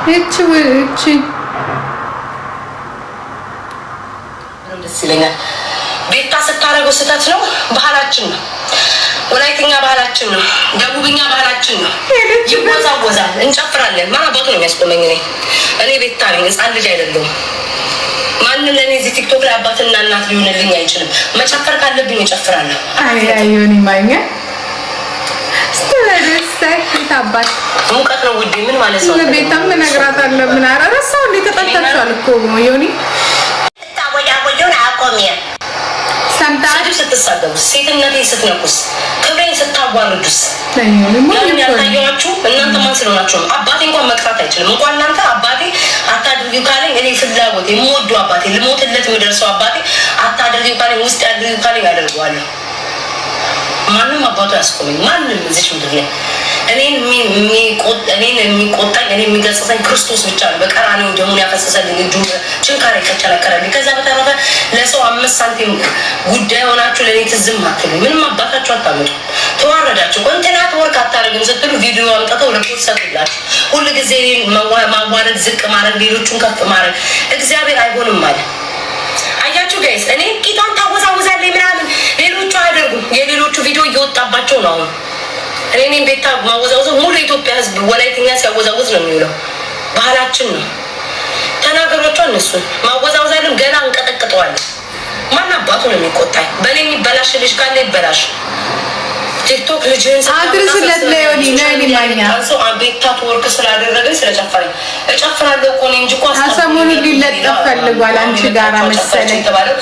እቺ ደስ ይለኛል። ቤታ ስታረገው ስህተት ነው። ባህላችን ነው። ወላይተኛ ባህላችን ነው። ደቡብኛ ባህላችን ነው። ይወዛወዛል፣ እንጨፍራለን። ማን አባቱ ነው የሚያስቆመኝ? እኔ ቤታ ነኝ፣ ህፃን ልጅ አይደለሁም። ማንም ለእኔ እዚህ ቲክቶክ ላይ አባትና እናት ሊሆንልኝ አይችልም። መጨፈር ካለብኝ እጨፍራለሁ። አይዮኒ ማኛ ስተደሰት አባት ሙቀት ነው ውዴ። ምን ማለት ነው? ለቤታም እነግራታለሁ። ምን አረረሳው እንዴ? ተጠጣጣችኋል እኮ ዮኒ ታወያወዩን አቆሚያ ሰምታችሁ ስትሳደቡስ፣ ሴትነቴን ስትነኩስ፣ ክብሬን ስታዋርዱስ ያን ያልታየኋችሁ እናንተ ማን ስለሆናችሁ ነው? አባቴ እንኳን መቅጣት አይችልም። እንኳን እናንተ አባቴ አታድርጊው ካለኝ እኔ ፍላጎት የምወደው አባቴ ልሞትለት የሚደርሰው አባቴ አታድርጊው ካለኝ ውስጥ ያድርጊው ካለኝ ያደርገዋለሁ። ማንም አባቱ ያስቆመኝ ማንም እዚህ ምድር ላይ እኔን የሚቆጣኝ እኔ የሚገጽጸኝ ክርስቶስ ብቻ ነው። በቀራንዮ ደሙን ያፈሰሰልኝ እጁ ችንካሬ ከጨለከረልኝ። ከዛ በተረፈ ለሰው 5 ሳንቲም ጉዳይ ሆናችሁ ለእኔ ትዝም አትሉ። ምንም አባታችሁ አታመጡ። ተዋረዳችሁ። ኮንቴናት ወርክ አታደርግም ስትሉ ቪዲዮ አምጥተው ለፖስት ሰጡላችሁ። ሁሉ ጊዜ ማዋረድ፣ ዝቅ ማድረግ፣ ሌሎቹን ከፍ ማድረግ እግዚአብሔር አይሆንም ማለት አያችሁ ጋይስ። እኔ ቂጧን ታወዛውዛለች ምናምን ሌሎቹ አያደርጉም። የሌሎቹ ቪዲዮ እየወጣባቸው ነው አሁን። እኔን ቤታ ማወዛወዝ ሙሉ የኢትዮጵያ ሕዝብ ወላይተኛ ሲያወዛወዝ ነው የሚውለው። ባህላችን ነው። ተናገሯቸው። እነሱን ማወዛወዛለን ገና እንቀጠቅጠዋለን። ማን አባቱ ነው የሚቆጣኝ? በእኔ የሚበላሽ ልጅ ካለ ይበላሽ። ቲክቶክ ልጅህን አድርስለት ለዮኒ ነኒ ማኛ ሰው ቤታ ትወርክ ስላደረገኝ ስለጨፈረኝ እጨፍራለሁ እኮ ነው እንጂ እኮ ሰሞኑን ሊለጠፍ ፈልጓል። አንቺ ጋራ መሰለኝ የተባለው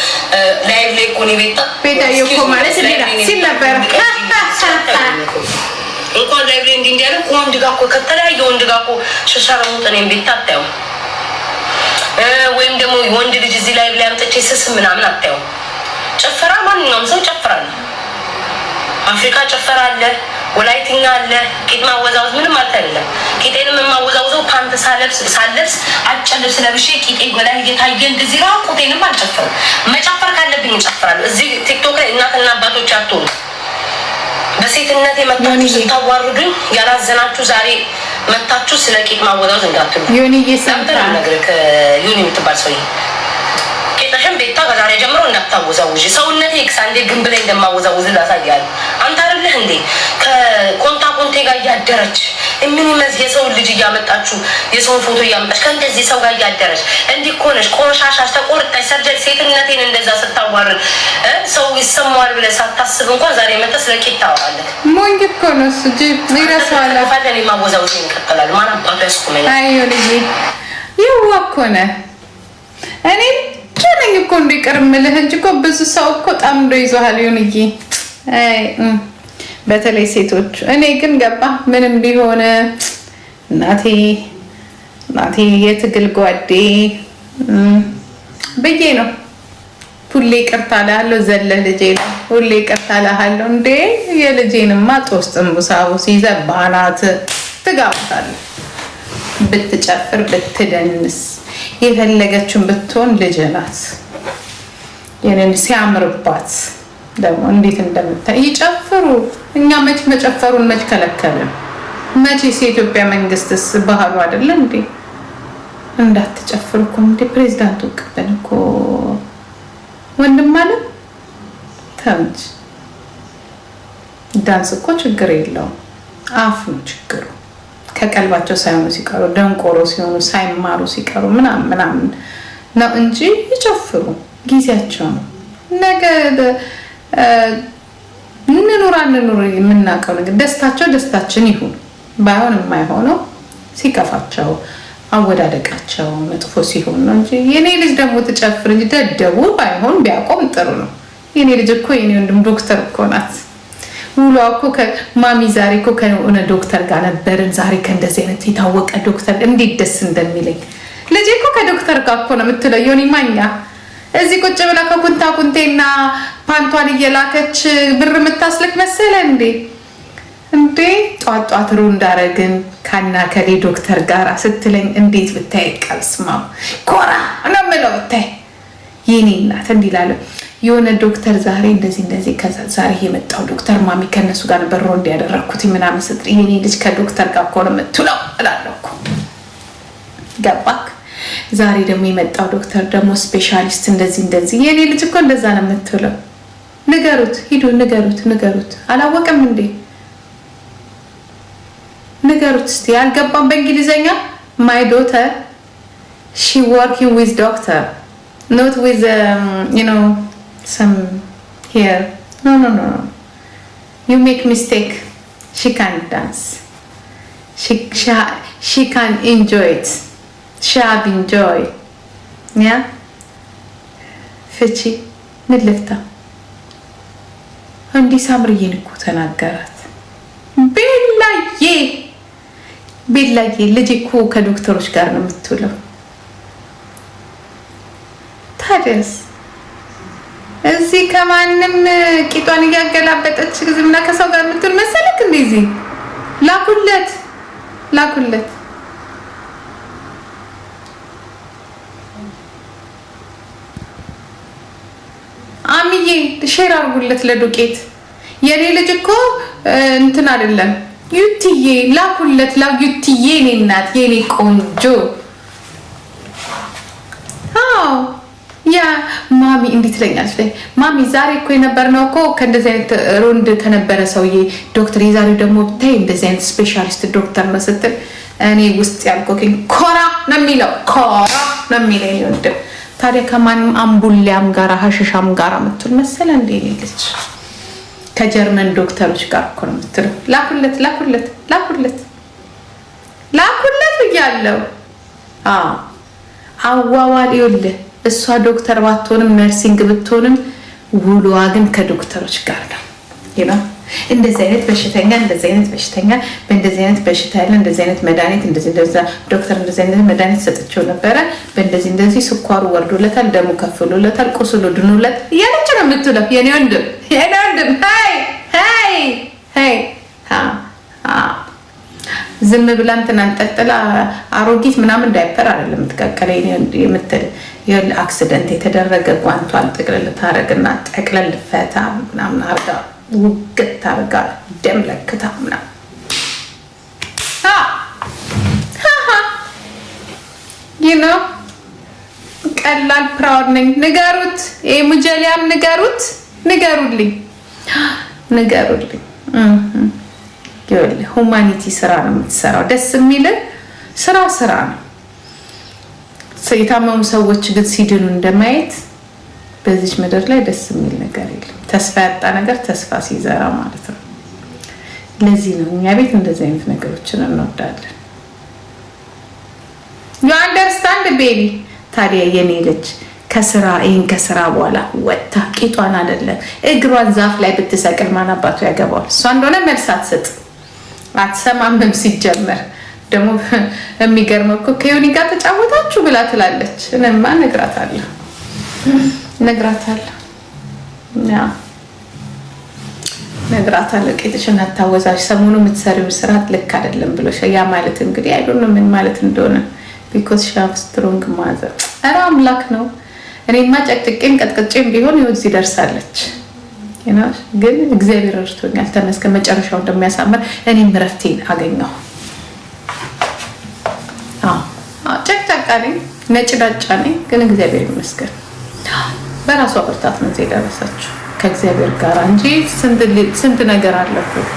ላይቭ ላይ እኮ ነው ቤታዬ እኮ ማለት ሌላ ሲል ነበር። እንኳን ላይቭ ላይ እንዲህ ያለ ወንድ ጋር እኮ ከተለያየ ወንድ ጋር እኮ ሸሻረሙት እኔም ቤታ አታየው። ወይም ደግሞ ወንድ ልጅ እዚህ ላይቭ ላይ አምጥቼ ስስ ምናምን አታየው። ጨፈራ ማንኛውም ሰው ጨፈራል። አፍሪካ ጨፈራ አለ፣ ወላይትኛ አለ። ቂጥ ማወዛወዝ ምንም ማለት አይደለም። ቂጤንም የማወዛውዘው ፓንት ሳለብስ አጭር ልብስ ለብሼ ቂጤ ጎላይ እየታየ እንደዚህ ራቁቴንም አልጨፍርም። መጨፈር ካለብኝ እጨፍራለሁ። እዚህ ቲክቶክ ላይ እናትና አባቶች አትሆኑ። በሴትነት የመጣችሁ ስታዋርዱኝ ያላዘናችሁ ዛሬ መታችሁ ስለ ቂጥ ማወዛወዝ እንዳትሉ። ዮኒ እየሰምተራ ነገር ዮኒ የምትባል ሰውዬ ቄጠሽን ቤታ ከዛሬ ጀምሮ እንዳታወዛውዥ። ሰውነቴ ኤክሳንዴ ግንብ ላይ እንደማወዛውዝ ላሳያለሁ። አንተ አይደለህ እንዴ ከኮንታ ኮንቴ ጋር እያደረች ምን ይመዝ የሰው ልጅ እያመጣችሁ የሰውን ፎቶ እያመጣች ከእንደዚህ ሰው ጋር እያደረች እንዲህ እኮ ነሽ ቆሻሻሽ ተቆርጣሽ ሰርጀሪ ሴትነቴን እንደዛ ስታዋርድ ሰው ይሰማዋል ብለህ ሳታስብ እንኳን ዛሬ መተህ ስለ ቂጥ ታወራለህ። ሞኝ እኮ ነው እሱ እንጂ ይረሳዋል። ፈለኔ ማወዛውዝ ይቀጥላል። ማን አባቱ ያስቆመኝ? አይ ልጅ ይዋ እኮ ነህ። እኔ ጨነኝ እኮ እንዲቀርምልህ እንጂ እኮ ብዙ ሰው እኮ ጠምዶ ይዞሃል ዮኒዬ። አይ በተለይ ሴቶች። እኔ ግን ገባ ምንም ቢሆን እናቴ የትግል ጓዴ ብዬ ነው ሁሌ ይቅርታ እልሃለሁ። ዘለህ ልጄ ነው ሁሌ ይቅርታ እልሃለሁ። እንዴ የልጄንማ ጦስ ጥንቡሳቡ ሲይዘህ ባናት ትጋባታለህ። ብትጨፍር ብትደንስ የፈለገችውን ብትሆን ልጅ ናት። የኔን ሲያምርባት ደግሞ እንዴት እንደምታይ ይጨፍሩ። እኛ መች መጨፈሩን መች ከለከልን? መቼስ የኢትዮጵያ መንግስትስ ባህሉ አይደለ እንዴ? እንዳትጨፍሩ እኮ እንዴ ፕሬዝዳንቱ ቀበል እኮ ወንድም ማለት ተምች ዳንስ እኮ ችግር የለውም። አፍ ነው ችግሩ። ከቀልባቸው ሳይሆኑ ሲቀሩ ደንቆሮ ሲሆኑ ሳይማሩ ሲቀሩ ምናምን ነው እንጂ ይጨፍሩ። ጊዜያቸው ነው። ነገ እንኑር የምናውቀው ነገር ደስታቸው ደስታችን ይሁን። ባይሆን የማይሆነው ሲከፋቸው አወዳደቃቸው መጥፎ ሲሆን ነው እንጂ የኔ ልጅ ደግሞ ትጨፍር እንጂ ደደቡ ባይሆን ቢያቆም ጥሩ ነው። የኔ ልጅ እኮ የኔ ወንድም ዶክተር እኮ ናት። ውሏ እኮ ከማሚ ዛሬ እኮ ከሆነ ዶክተር ጋር ነበርን። ዛሬ ከእንደዚህ አይነት የታወቀ ዶክተር እንዴት ደስ እንደሚለኝ ልጄ እኮ ከዶክተር ጋር እኮ ነው የምትለው። ዮኒ ማኛ እዚህ ቁጭ ብላ ከኩንታ ኩንቴና ፓንቷን እየላከች ብር የምታስልክ መሰለ እንዴ? ጧት ሩ እንዳረግን ካና ከሌ ዶክተር ጋር ስትለኝ እንዴት ብታይ ቀልስማው ኮራ ነው የምለው። ብታይ የኔ እናት እንዲላለ የሆነ ዶክተር ዛሬ እንደዚህ ከዛ ዛሬ የመጣው ዶክተር ማሚ ከነሱ ጋር በሮ እንዲያደረኩት ምናምን ስትል የኔ ልጅ ከዶክተር ጋር እኮ ነው የምትውለው እላለሁ እኮ። ገባክ? ዛሬ ደግሞ የመጣው ዶክተር ደግሞ ስፔሻሊስት እንደዚህ የኔ ልጅ እኮ እንደዛ ነው የምትለው። ንገሩት፣ ሂዱ ንገሩት። አላወቀም እንዴ? ንገሩት እስቲ። ያልገባም በእንግሊዘኛ my daughter she working with doctor not with some here no you make mistake. She can dance, she can enjoy it, she have enjoy. yeah ፍቺ ምን ልፍታ እንዲህ ሳምርዬን እኮ ተናገራት። ቤላዬ ልጅ እኮ ከዶክተሮች ጋር ነው የምትውለው። ታዲያስ እዚህ ከማንም ቂጧን እያገላበጠች ዝምና ከሰው ጋር የምትውል መሰለክ? እንደዚህ ላኩለት። አሚዬ ሼር አድርጉለት ለዱቄት። የኔ ልጅ እኮ እንትን አይደለም። ዩቲዬ ላኩለት። ዩቲዬ የኔ እናት የኔ ቆንጆ። ያ ማሚ እንዴት ትለኛለች? ማሚ ዛሬ እኮ የነበርነው እኮ ከእንደዚህ አይነት ሮንድ ከነበረ ሰውዬ ዶክተር፣ የዛሬው ደግሞ ብታይ እንደዚህ አይነት ስፔሻሊስት ዶክተር ነው ስትል እኔ ውስጥ ያልኮኝ ኮራ ነው የሚለው ይወድም። ታዲያ ከማንም አምቡሊያም ጋራ ሀሽሻም ጋራ የምትውል መሰለ እንዴ? ልጅ ከጀርመን ዶክተሮች ጋር እኮ ነው የምትለው። ላኩለት ብያለሁ። አዋዋል ይኸውልህ፣ እሷ ዶክተር ባትሆንም ነርሲንግ ብትሆንም ውሎዋ ግን ከዶክተሮች ጋር ነው ይላል። እንደዚህ አይነት በሽተኛ በእንደዚህ አይነት በሽታ ያለ እንደዚህ አይነት መድኃኒት እንደዚህ ዶክተር እንደዚህ አይነት መድኃኒት ሰጥቼው ነበረ፣ በእንደዚህ ስኳሩ ወርዶለታል፣ ደሙ ከፍሎለታል፣ ቁስሉ ድኖለት እያለች ነው የምትለው። የኔ ወንድም ዝም ብላ እንትን አንጠልጥላ አሮጊት ምናምን ዳይፐር አይደለም የምትቀቀለ የምትል አክሲደንት የተደረገ ጓንቷን ጥቅልል ታረግና ጠቅለል ፈታ ምናምን አርጋ ውግት ታርጋ ደም ለክታ ምናምን ቀላል ፕራውድ ነኝ። ንገሩት፣ ሙጀሊያም ንገሩልኝ። ሁማኒቲ ስራ ነው የምትሰራው። ደስ የሚል ስራ ነው። የታመሙ ሰዎች ግን ሲድኑ እንደማየት በዚች ምድር ላይ ደስ የሚል ነገር የለም። ተስፋ ያጣ ነገር ተስፋ ሲዘራ ማለት ነው። ለዚህ ነው እኛ ቤት እንደዚህ አይነት ነገሮችን እንወዳለን። you understand baby? ታዲያ የኔ ልጅ ከስራ በኋላ ወጣ ቂጧን አይደለም እግሯን ዛፍ ላይ ብትሰቅል ማን አባቱ ያገባዋል? እሷ እንደሆነ መልስ አትሰማምም። ሲጀመር ደግሞ የሚገርመው እኮ ከዮኒ ጋር ተጫወታችሁ ብላ ትላለች። እኔማ ነግራታለሁ። ቄጥሽን አታወዛሽ፣ ሰሞኑ የምትሰሪው ስራ ልክ አይደለም ብሎሽ። ያ ማለት እንግዲህ አይዶን ምን ማለት እንደሆነ ቢኮዝ ሻፍ ስትሮንግ ማዘር ኧረ አምላክ ነው። እኔማ ጨቅጭቄም ቀጥቅጬም ቢሆን ይኸው እዚህ ደርሳለች። ግን እግዚአብሔር ረድቶኛል፣ ተመስገን። መጨረሻው እንደሚያሳምር እኔም እረፍቴን አገኘሁ። ጨቅጫቃ ነኝ፣ ነጭ ዳጫ ነኝ፣ ግን እግዚአብሔር ይመስገን በራሷ ብርታት ነው እዚህ የደረሰችው ከእግዚአብሔር ጋር እንጂ ስንት ነገር አለብን።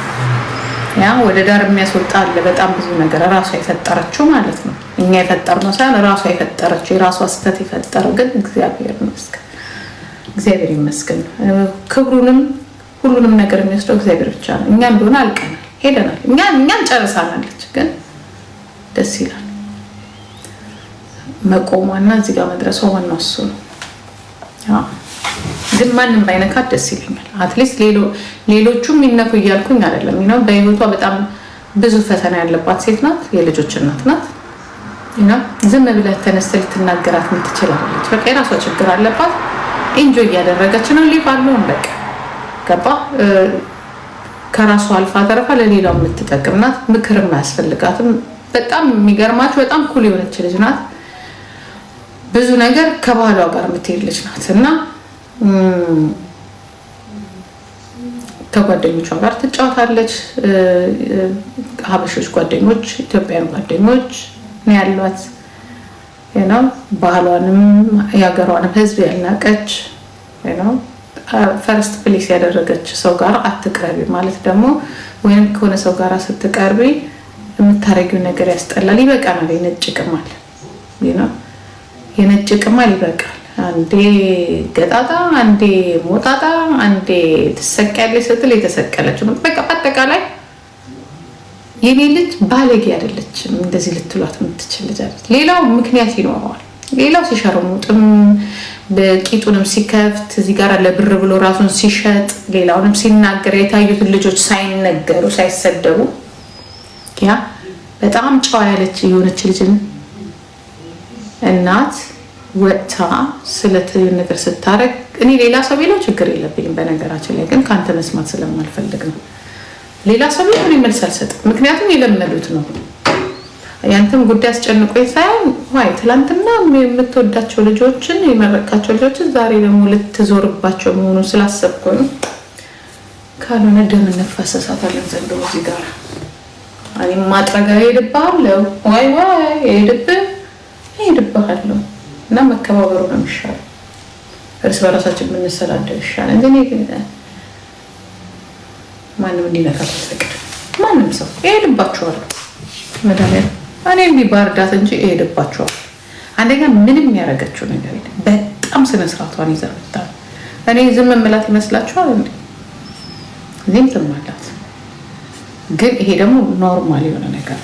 ያ ወደ ዳር የሚያስወጣ አለ በጣም ብዙ ነገር ራሷ የፈጠረችው ማለት ነው። እኛ የፈጠርነው ሳይሆን ራሷ የፈጠረችው የራሷ ስህተት የፈጠረው ግን እግዚአብሔር ይመስገን። ክብሩንም ሁሉንም ነገር የሚወስደው እግዚአብሔር ብቻ ነው። እኛ እንደሆነ አልቀናል፣ ሄደናል። እኛን ጨርሳናለች፣ ግን ደስ ይላል መቆሟና እዚህ ጋር መድረሷ ዋናው እሱ ነው። ግን ማንም ባይነካት ደስ ይለኛል። አትሊስት ሌሎቹም ይነኩ እያልኩኝ አይደለም። በህይወቷ በጣም ብዙ ፈተና ያለባት ሴት ናት፣ የልጆች እናት ናት። ዝም ብለህ ተነስተህ ልትናገራት ትችላለች። በቃ የራሷ ችግር አለባት። ኢንጆይ እያደረገች ነው። ሊቭ አለውን በቃ ገባ። ከራሷ አልፋ ተረፋ ለሌላው የምትጠቅም ናት። ምክርም አያስፈልጋትም። በጣም የሚገርማችሁ በጣም ኩል የሆነች ልጅ ናት። ብዙ ነገር ከባህሏ ጋር የምትሄድ ልጅ ናት እና ከጓደኞቿ ጋር ትጫወታለች። ሀበሾች ጓደኞች፣ ኢትዮጵያውያን ጓደኞች ነው ያሏት። ባህሏንም የሀገሯንም ህዝብ ያልናቀች ፈርስት ፕሌስ ያደረገች ሰው ጋር አትቅረቢ ማለት ደግሞ ወይም ከሆነ ሰው ጋር ስትቀርቢ የምታረጊው ነገር ያስጠላል። ይበቃናል። የነጭ ቅማል ይበቃል። አንዴ ገጣጣ፣ አንዴ ሞጣጣ፣ አንዴ ትሰቀያለች ስትል የተሰቀለች በቃ አጠቃላይ የኔ ልጅ ባለጌ አይደለችም። እንደዚህ ልትሏት የምትችል ልጅ አይደለች። ሌላው ምክንያት ይኖረዋል። ሌላው ሲሸርሙጥም በቂጡንም ሲከፍት እዚህ ጋር ለብር ብሎ ራሱን ሲሸጥ ሌላውንም ሲናገር የታዩትን ልጆች ሳይነገሩ ሳይሰደቡ ያ በጣም ጨዋ ያለች የሆነች ልጅን እናት ወጥታ ስለተዩ ነገር ስታረግ እኔ ሌላ ሰው ቢለው ችግር የለብኝም። በነገራችን ላይ ግን ከአንተ መስማት ስለማልፈልግ ነው። ሌላ ሰው ቢሆን መልስ አልሰጥም። ምክንያቱም የለመዱት ነው። ያንተም ጉዳይ አስጨንቆኝ ሳይሆን ዋይ ትላንትና የምትወዳቸው ልጆችን የመረቃቸው ልጆችን ዛሬ ደግሞ ልትዞርባቸው መሆኑን ስላሰብኩ ነው። ካልሆነ ደም እንፋሰሳታለን ዘንድሮ እዚህ ጋር እኔም ማጥረጋ ሄድብሃለሁ። ዋይ ሄድብሃለሁ እና መከባበሩ ነው የሚሻለው። እርስ በራሳችን የምንሰዳደው ይሻላል። ግን ማንም እንዲነካት አልፈቅድም። ማንም ሰው ይሄድባቸዋል። መድኃኒዓለም እኔ ቢባርዳት እንጂ ይሄድባቸዋል። አንደኛ ምንም ያደረገችው ነገር የለም። በጣም ስነ ስርዓቷን ይዛ መጣ። እኔ ዝም መላት ይመስላችኋል እንዴ? እዚህም ዝም አላት። ግን ይሄ ደግሞ ኖርማል የሆነ ነገር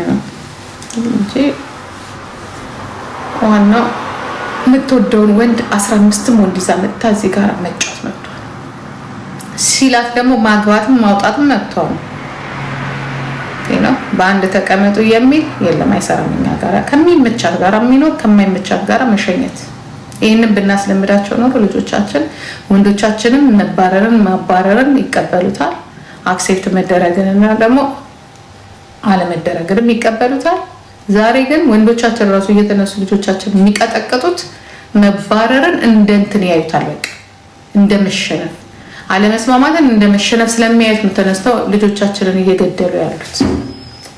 ነው እንጂ ዋናው የምትወደውን ወንድ 15ም ወንድ ይዛ መጣ እዚህ ጋር መጫወት መጥቷል ሲላት ደግሞ ማግባትም ማውጣትም መጥቷል ነው። በአንድ ተቀመጡ የሚል የለም፣ አይሰራም። እኛ ጋር ከሚመቻት ጋር የሚኖር ከማይመቻት ጋር መሸኘት። ይህንን ብናስለምዳቸው ኖሮ ልጆቻችን ወንዶቻችንም መባረርን ማባረርን ይቀበሉታል። አክሴፕት መደረግንና ደግሞ አለመደረግንም ይቀበሉታል። ዛሬ ግን ወንዶቻችን ራሱ እየተነሱ ልጆቻችን የሚቀጠቅጡት መባረርን እንደ እንትን ያዩታል። በቃ እንደ መሸነፍ፣ አለመስማማትን እንደ መሸነፍ ስለሚያዩት ነው ተነስተው ልጆቻችንን እየገደሉ ያሉት።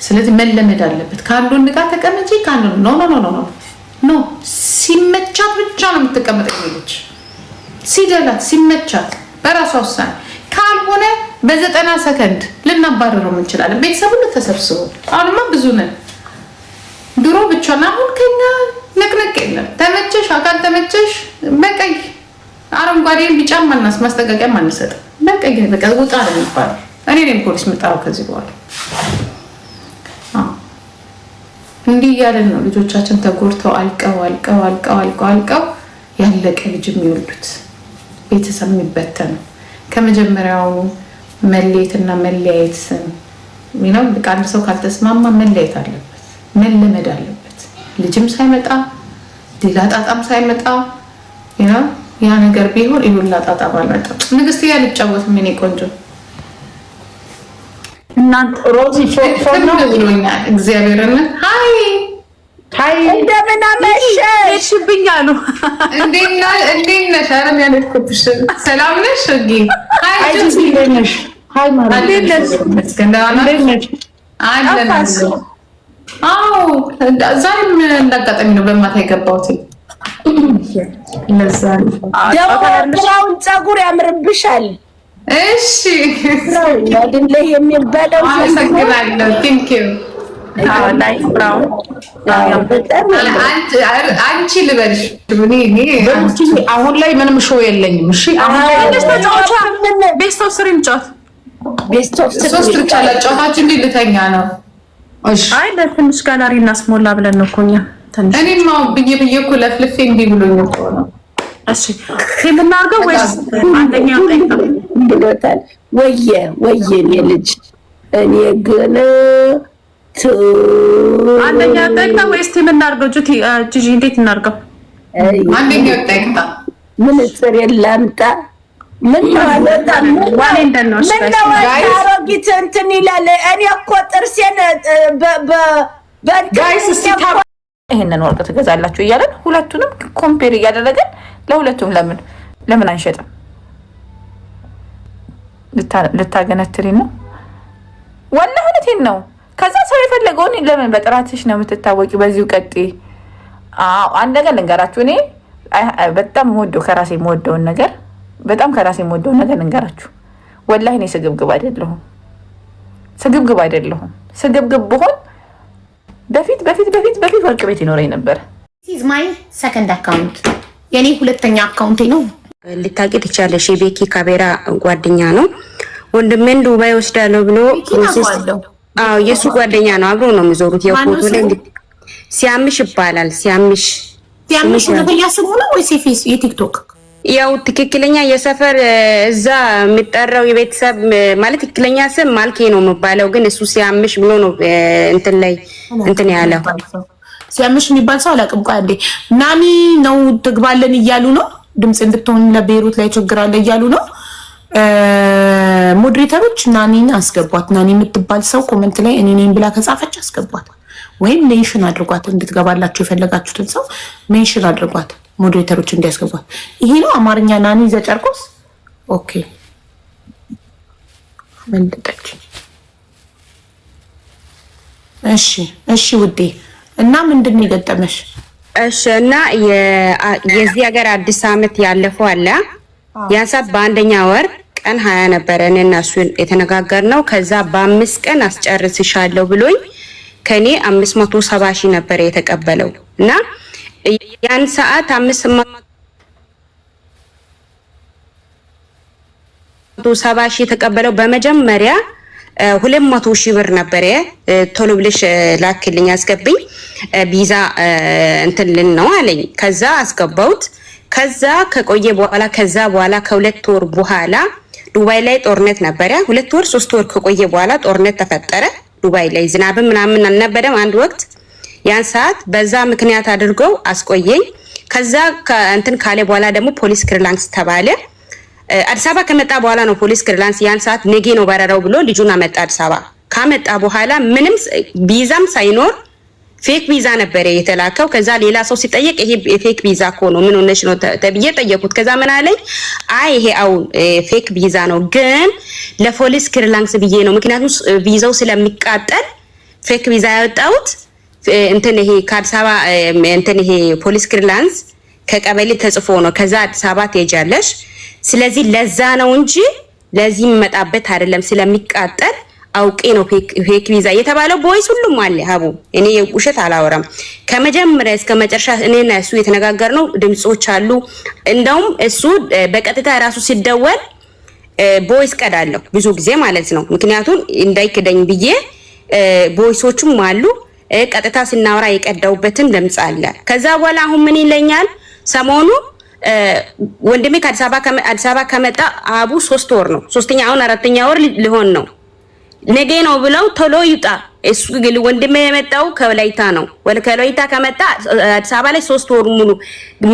ስለዚህ መለመድ አለበት። ከአንዱ ወንድ ጋር ተቀመጪ ከአንዱ ኖ ሲመቻት ብቻ ነው የምትቀመጠው። ልጅ ሲደላት ሲመቻት በራሷ ውሳኔ ካልሆነ በ90 ሰከንድ ልናባረረው እንችላለን። ቤተሰቡ ተሰብስቦ አሁንማ ብዙ ነን። ድሮ ብቻና አሁን ከኛ ነቅነቅ የለም። ተመቸሽ አካል ተመቸሽ በቀይ አረንጓዴ ቢጫ ማናስ ማስጠንቀቂያ ማንሰጥ በቀይ በቃ ውጣ ነው የሚባለው። እኔ ነኝ ፖሊስ የምጠራው ከዚህ በኋላ። እንዲህ እያለን ነው ልጆቻችን ተጎድተው አልቀው ያለቀ ልጅ የሚወልዱት ቤተሰብ የሚበተነው። ከመጀመሪያው መለየትና መለያየት ነው። አንድ ሰው ካልተስማማ መለየት አለበት፣ መለመድ አለበት። ልጅም ሳይመጣ ሌላ ጣጣም ሳይመጣ ያ ነገር ቢሆን ይሁላ ጣጣ ባልመጣም። ንግስት ያልጫወት ምን ቆንጆ እናንተ ሮዚ ፎቶ ብሎኛል። እግዚአብሔርን ሃይ እንደምን አመሸሽ ብኛሉ። እንዴት ነሽ? አረም ያለኩብሽ ሰላም ነሽ? እጊ ሃይ ነሽ? ሃይ ማለት ነሽ? አዎ ዛሬም እንዳጋጣሚ ነው በማታ የገባሁት። ለዛ ብራውን ፀጉር ያምርብሻል። እሺ አይደለ የሚባለው አመሰግናለሁ። ቴንክ ዩ ብራውን አንቺ ልበልሽ አሁን ላይ ምንም ሾው የለኝም። እሺ አሁን ላይ ቤስት ኦፍ ስሪ እንጫወት። ሶስት ብቻ ላጫወታችሁ እንዴ ልተኛ ነው። እሺ አይ ለትንሽ ጋላሪ እናስሞላ ብለን ነው እኮ እኛ ትንሽ እኔማ ብዬ እኮ ለፍልፌ እንዲህ ብሎኝ እኮ ነው። እሺ የምናርገው ወይስ አንደኛው ጠይቃ ብሎታል። ወየ እኔ ልጅ እኔ ግን አንደኛው ጠይቃ ወይስ የምናርገው? ጂጂ እንዴት እናርገው? አንደኛው ጠይቃ ምን ጽር የላምጣ ምን ማለት ዋኔ እንደነው አሮጊት እንትን ይላል። እኔ እኮ ጥርሴን ጋይስ ይሄንን ወርቅ ትገዛላችሁ እያለን ሁለቱንም ኮምፔር እያደረገን ለሁለቱም ለምን አንሸጥም? ልታገነትሪ ነው? ወላሂ እውነቴን ነው። ከዛ ሰው የፈለገውን ለምን በጥራትሽ ነው የምትታወቂው? በዚሁ ቀጤ። አንድ ነገር ልንገራችሁ። እኔ በጣም ከራሴ የምወደውን ነገር ልንገራችሁ። ወላሂ እኔ ስግብግብ አይደለሁም። ስግብግብ ብሆን በፊት ወርቅ ቤት ይኖረኝ ነበር። ዚስ ማይ ሰከንድ አካውንት የኔ ሁለተኛ አካውንቴ ነው። ልታቂ ትቻለሽ። የቤኪ ካቤራ ጓደኛ ነው። ወንድሜን ዱባይ ወስዳለሁ ብሎ የሱ ጓደኛ ነው። አብሮ ነው የሚዞሩት። የፎቶ ላይ ሲያምሽ ይባላል። ሲያምሽ ነው ስሙ ነው ወይስ የቲክቶክ? ያው ትክክለኛ የሰፈር እዛ የሚጠራው የቤተሰብ ማለት ትክክለኛ ስም ማልኬ ነው የሚባለው፣ ግን እሱ ሲያምሽ ብሎ ነው እንትን ያለው። ሲያምሽ የሚባል ሰው አላውቅም። ቆይ አንዴ ናኒ ነው ትግባለን እያሉ ነው። ድምጽ እንድትሆን ለቤሩት ላይ ችግር አለ እያሉ ነው። ሞዴሬተሮች ናኒን አስገቧት። ናኒ የምትባል ሰው ኮመንት ላይ እኔ ነኝ ብላ ከጻፈች አስገቧት፣ ወይም ሜንሽን አድርጓት። እንድትገባላችሁ የፈለጋችሁትን ሰው ሜንሽን አድርጓት፣ ሞዴሬተሮች እንዲያስገቧት። ይሄ ነው አማርኛ ናኒ ዘጨርቆስ። ኦኬ መንደጠች። እሺ ውዴ፣ እና ምንድን ነው የገጠመሽ? እሺ፣ እና የዚህ ሀገር አዲስ አመት ያለፈው አለ ያንሳት በአንደኛ ወር ቀን 20 ነበረ እኔና እሱ የተነጋገርነው። ከዛ በ5 ቀን አስጨርስሻለሁ ብሎኝ ከኔ 570 ሺህ ነበረ የተቀበለው እና ያን ሰዓት 570 ሺህ የተቀበለው በመጀመሪያ 200 ሺህ ብር ነበረ። ቶሎ ብለሽ ላክልኝ አስገብኝ ቪዛ እንትን ልን ነው አለኝ። ከዛ አስገባውት። ከዛ ከቆየ በኋላ ከ2 ወር በኋላ ዱባይ ላይ ጦርነት ነበረ። 2 ወር 3 ወር ከቆየ በኋላ ጦርነት ተፈጠረ ዱባይ ላይ። ዝናብ ምናምን አልነበረም አንድ ወቅት። ያን ሰዓት በዛ ምክንያት አድርገው አስቆየኝ። ከዛ እንትን ካለ በኋላ ደግሞ ፖሊስ ክሊራንስ ተባለ። አዲስ አበባ ከመጣ በኋላ ነው ፖሊስ ክሊራንስ። ያን ሰዓት ነገ ነው በረራው ብሎ ልጁን አመጣ አዲስ አበባ። ካመጣ በኋላ ምንም ቪዛም ሳይኖር ፌክ ቪዛ ነበረ የተላከው። ከዛ ሌላ ሰው ሲጠየቅ ይሄ ፌክ ቪዛ እኮ ነው ምን ሆነሽ ነው ተብዬ ጠየቁት። ከዛ ምን አለኝ? አይ ይሄ ፌክ ቪዛ ነው፣ ግን ለፖሊስ ክሊራንስ ብዬ ነው፣ ምክንያቱም ቪዛው ስለሚቃጠል ፌክ ቪዛ ያወጣሁት እንትን ይሄ ከአዲስ አበባ እንትን ይሄ ፖሊስ ክሊራንስ ከቀበሌ ተጽፎ ነው። ከዛ አዲስ አበባ ትሄጃለሽ፣ ስለዚህ ለዛ ነው እንጂ ለዚህ መጣበት አይደለም፣ ስለሚቃጠል አውቄ ነው ፌክ ቪዛ የተባለው። ቦይስ ሁሉም አለ ሀቡ፣ እኔ ውሸት አላወራም። ከመጀመሪያ እስከ መጨረሻ እኔና እሱ የተነጋገርነው ድምጾች አሉ። እንደውም እሱ በቀጥታ ራሱ ሲደወል ቦይስ ቀዳለሁ ብዙ ጊዜ ማለት ነው፣ ምክንያቱም እንዳይክደኝ ብዬ ቦይሶቹም አሉ። ቀጥታ ስናወራ የቀዳውበትም ድምጽ አለ። ከዛ በኋላ አሁን ምን ይለኛል ሰሞኑ ወንድሜ ከአዲስ አበባ ከመጣ አቡ 3 ወር ነው፣ 3ኛ አሁን 4ኛ ወር ሊሆን ነው። ነገ ነው ብለው ቶሎ ይውጣ። እሱ ግን ወንድሜ የመጣው ከወላይታ ነው። ከወላይታ ከመጣ አዲስ አበባ ላይ 3 ወር ሙሉ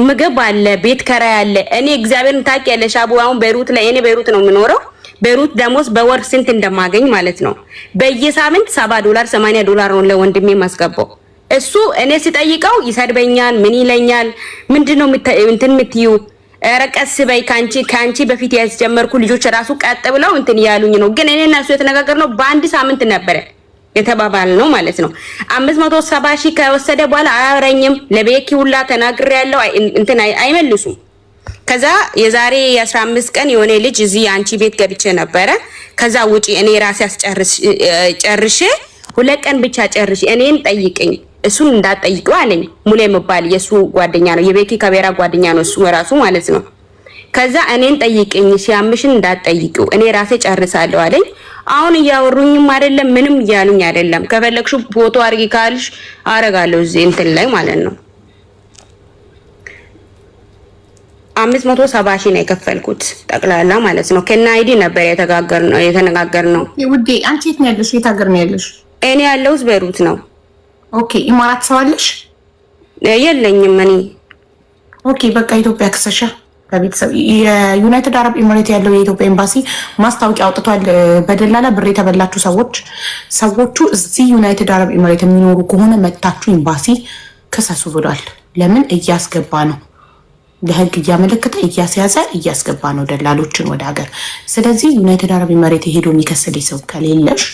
ምግብ አለ፣ ቤት ከራይ አለ። እኔ እግዚአብሔርን ታውቂያለሽ አቡ፣ አሁን ቤይሩት ላይ እኔ ቤይሩት ነው የምኖረው። ቤይሩት ደሞዝ በወር ስንት እንደማገኝ ማለት ነው። በየሳምንት $70 $80 ነው ለወንድሜ ማስገባው። እሱ እኔ ሲጠይቀው ይሰድበኛል፣ ምን ይለኛል፣ ምንድነው እንትን የምትይው ረቀስ በይ ካንቺ በፊት ያስጀመርኩ ልጆች ራሱ ቀጥ ብለው እንትን ያሉኝ ነው። ግን እኔና እሱ የተነጋገርነው በአንድ ሳምንት ነበረ የተባባል ነው ማለት ነው። 570 ሺህ ከወሰደ በኋላ አያወራኝም። ለቤኪ ሁላ ተናግሬያለሁ፣ እንትን አይመልሱም። ከዛ የዛሬ 15 ቀን የሆነ ልጅ እዚህ አንቺ ቤት ገብቼ ነበረ። ከዛ ውጪ እኔ ራሴ ጨርሼ 2 ቀን ብቻ ጨርሼ እኔን ጠይቀኝ እሱን እንዳትጠይቀው አለኝ። ሙሌ መባል የሱ ጓደኛ ነው፣ የቤኪ ካቤራ ጓደኛ ነው እሱ ራሱ ማለት ነው። ከዛ እኔን ጠይቀኝ ሲያምሽን እንዳትጠይቀው እኔ ራሴ ጨርሳለሁ አለኝ። አሁን እያወሩኝም አይደለም ምንም እያሉኝ አይደለም። ከፈለግሽ ፎቶ አርጊ ካልሽ አረጋለሁ እዚህ እንትን ላይ ማለት ነው። 570 ሺህ ነው የከፈልኩት ጠቅላላ ማለት ነው። ከና አይዲ ነበር የተነጋገርነው። ውዴ አንቺ የት ነው ያለሽ? የት ሀገር ነው ያለሽ? እኔ ያለሁት ቤይሩት ነው። ኦኬ ኢማራት ሰው አለሽ? የለኝም እኔ። ኦኬ በቃ ኢትዮጵያ ክሰሻ ከቤተሰብ የዩናይትድ አረብ ኤሚሬት ያለው የኢትዮጵያ ኤምባሲ ማስታወቂያ አውጥቷል። በደላላ ብር የተበላችሁ ሰዎቹ እዚህ ዩናይትድ አረብ ኤሚሬት የሚኖሩ ከሆነ መታችሁ ኤምባሲ ክሰሱ ብሏል። ለምን እያስገባ ነው፣ ለህግ እያመለከተ እያስያዘ እያስገባ ነው ደላሎችን ወደ ሀገር። ስለዚህ ዩናይትድ አረብ ኤሚሬት ሄዶ የሚከስልኝ ሰው ከሌለሽ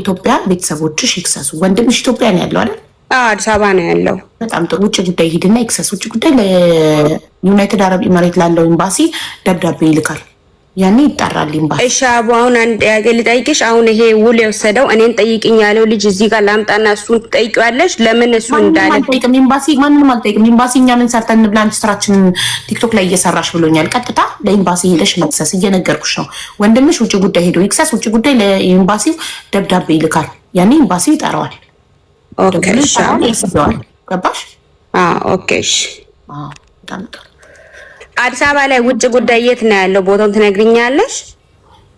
ኢትዮጵያ ቤተሰቦችሽ ይክሰሱ። ወንድምሽ ኢትዮጵያ ነው ያለው አይደል? አዲስ አበባ ነው ያለው። በጣም ጥሩ። ውጭ ጉዳይ ሂድና ይክሰስ። ውጭ ጉዳይ ለዩናይትድ አረብ ኤምሬት ላለው ኤምባሲ ደብዳቤ ይልካል። ያኔ ይጣራል ኤምባሲ። እሺ አቡ፣ አሁን አንድ ያገል ልጠይቅሽ። አሁን ይሄ ውል የወሰደው እኔን ጠይቅኝ ያለው ልጅ እዚህ ጋር ላምጣና እሱን ትጠይቂዋለሽ? ለምን እሱ እንዳለ አልጠይቅም። ኤምባሲ ማንንም አልጠይቅም። ኤምባሲ እኛ ምን ሰርተን እንብላ አንቺ ስራችንን ቲክቶክ ላይ እየሰራሽ ብሎኛል። ቀጥታ ለኤምባሲ ሄደሽ መክሰስ። እየነገርኩሽ ነው። ወንድምሽ ውጭ ጉዳይ ሄዶ ይክሰስ። ውጭ ጉዳይ ለኤምባሲው ደብዳቤ ይልካል። ያኔ ኤምባሲው ይጠራዋል። ኦኬ እሺ፣ ገባሽ? ኦኬ እሺ። አዲስ አበባ ላይ ውጭ ጉዳይ የት ነው ያለው? ቦታውን ትነግሪኛለሽ?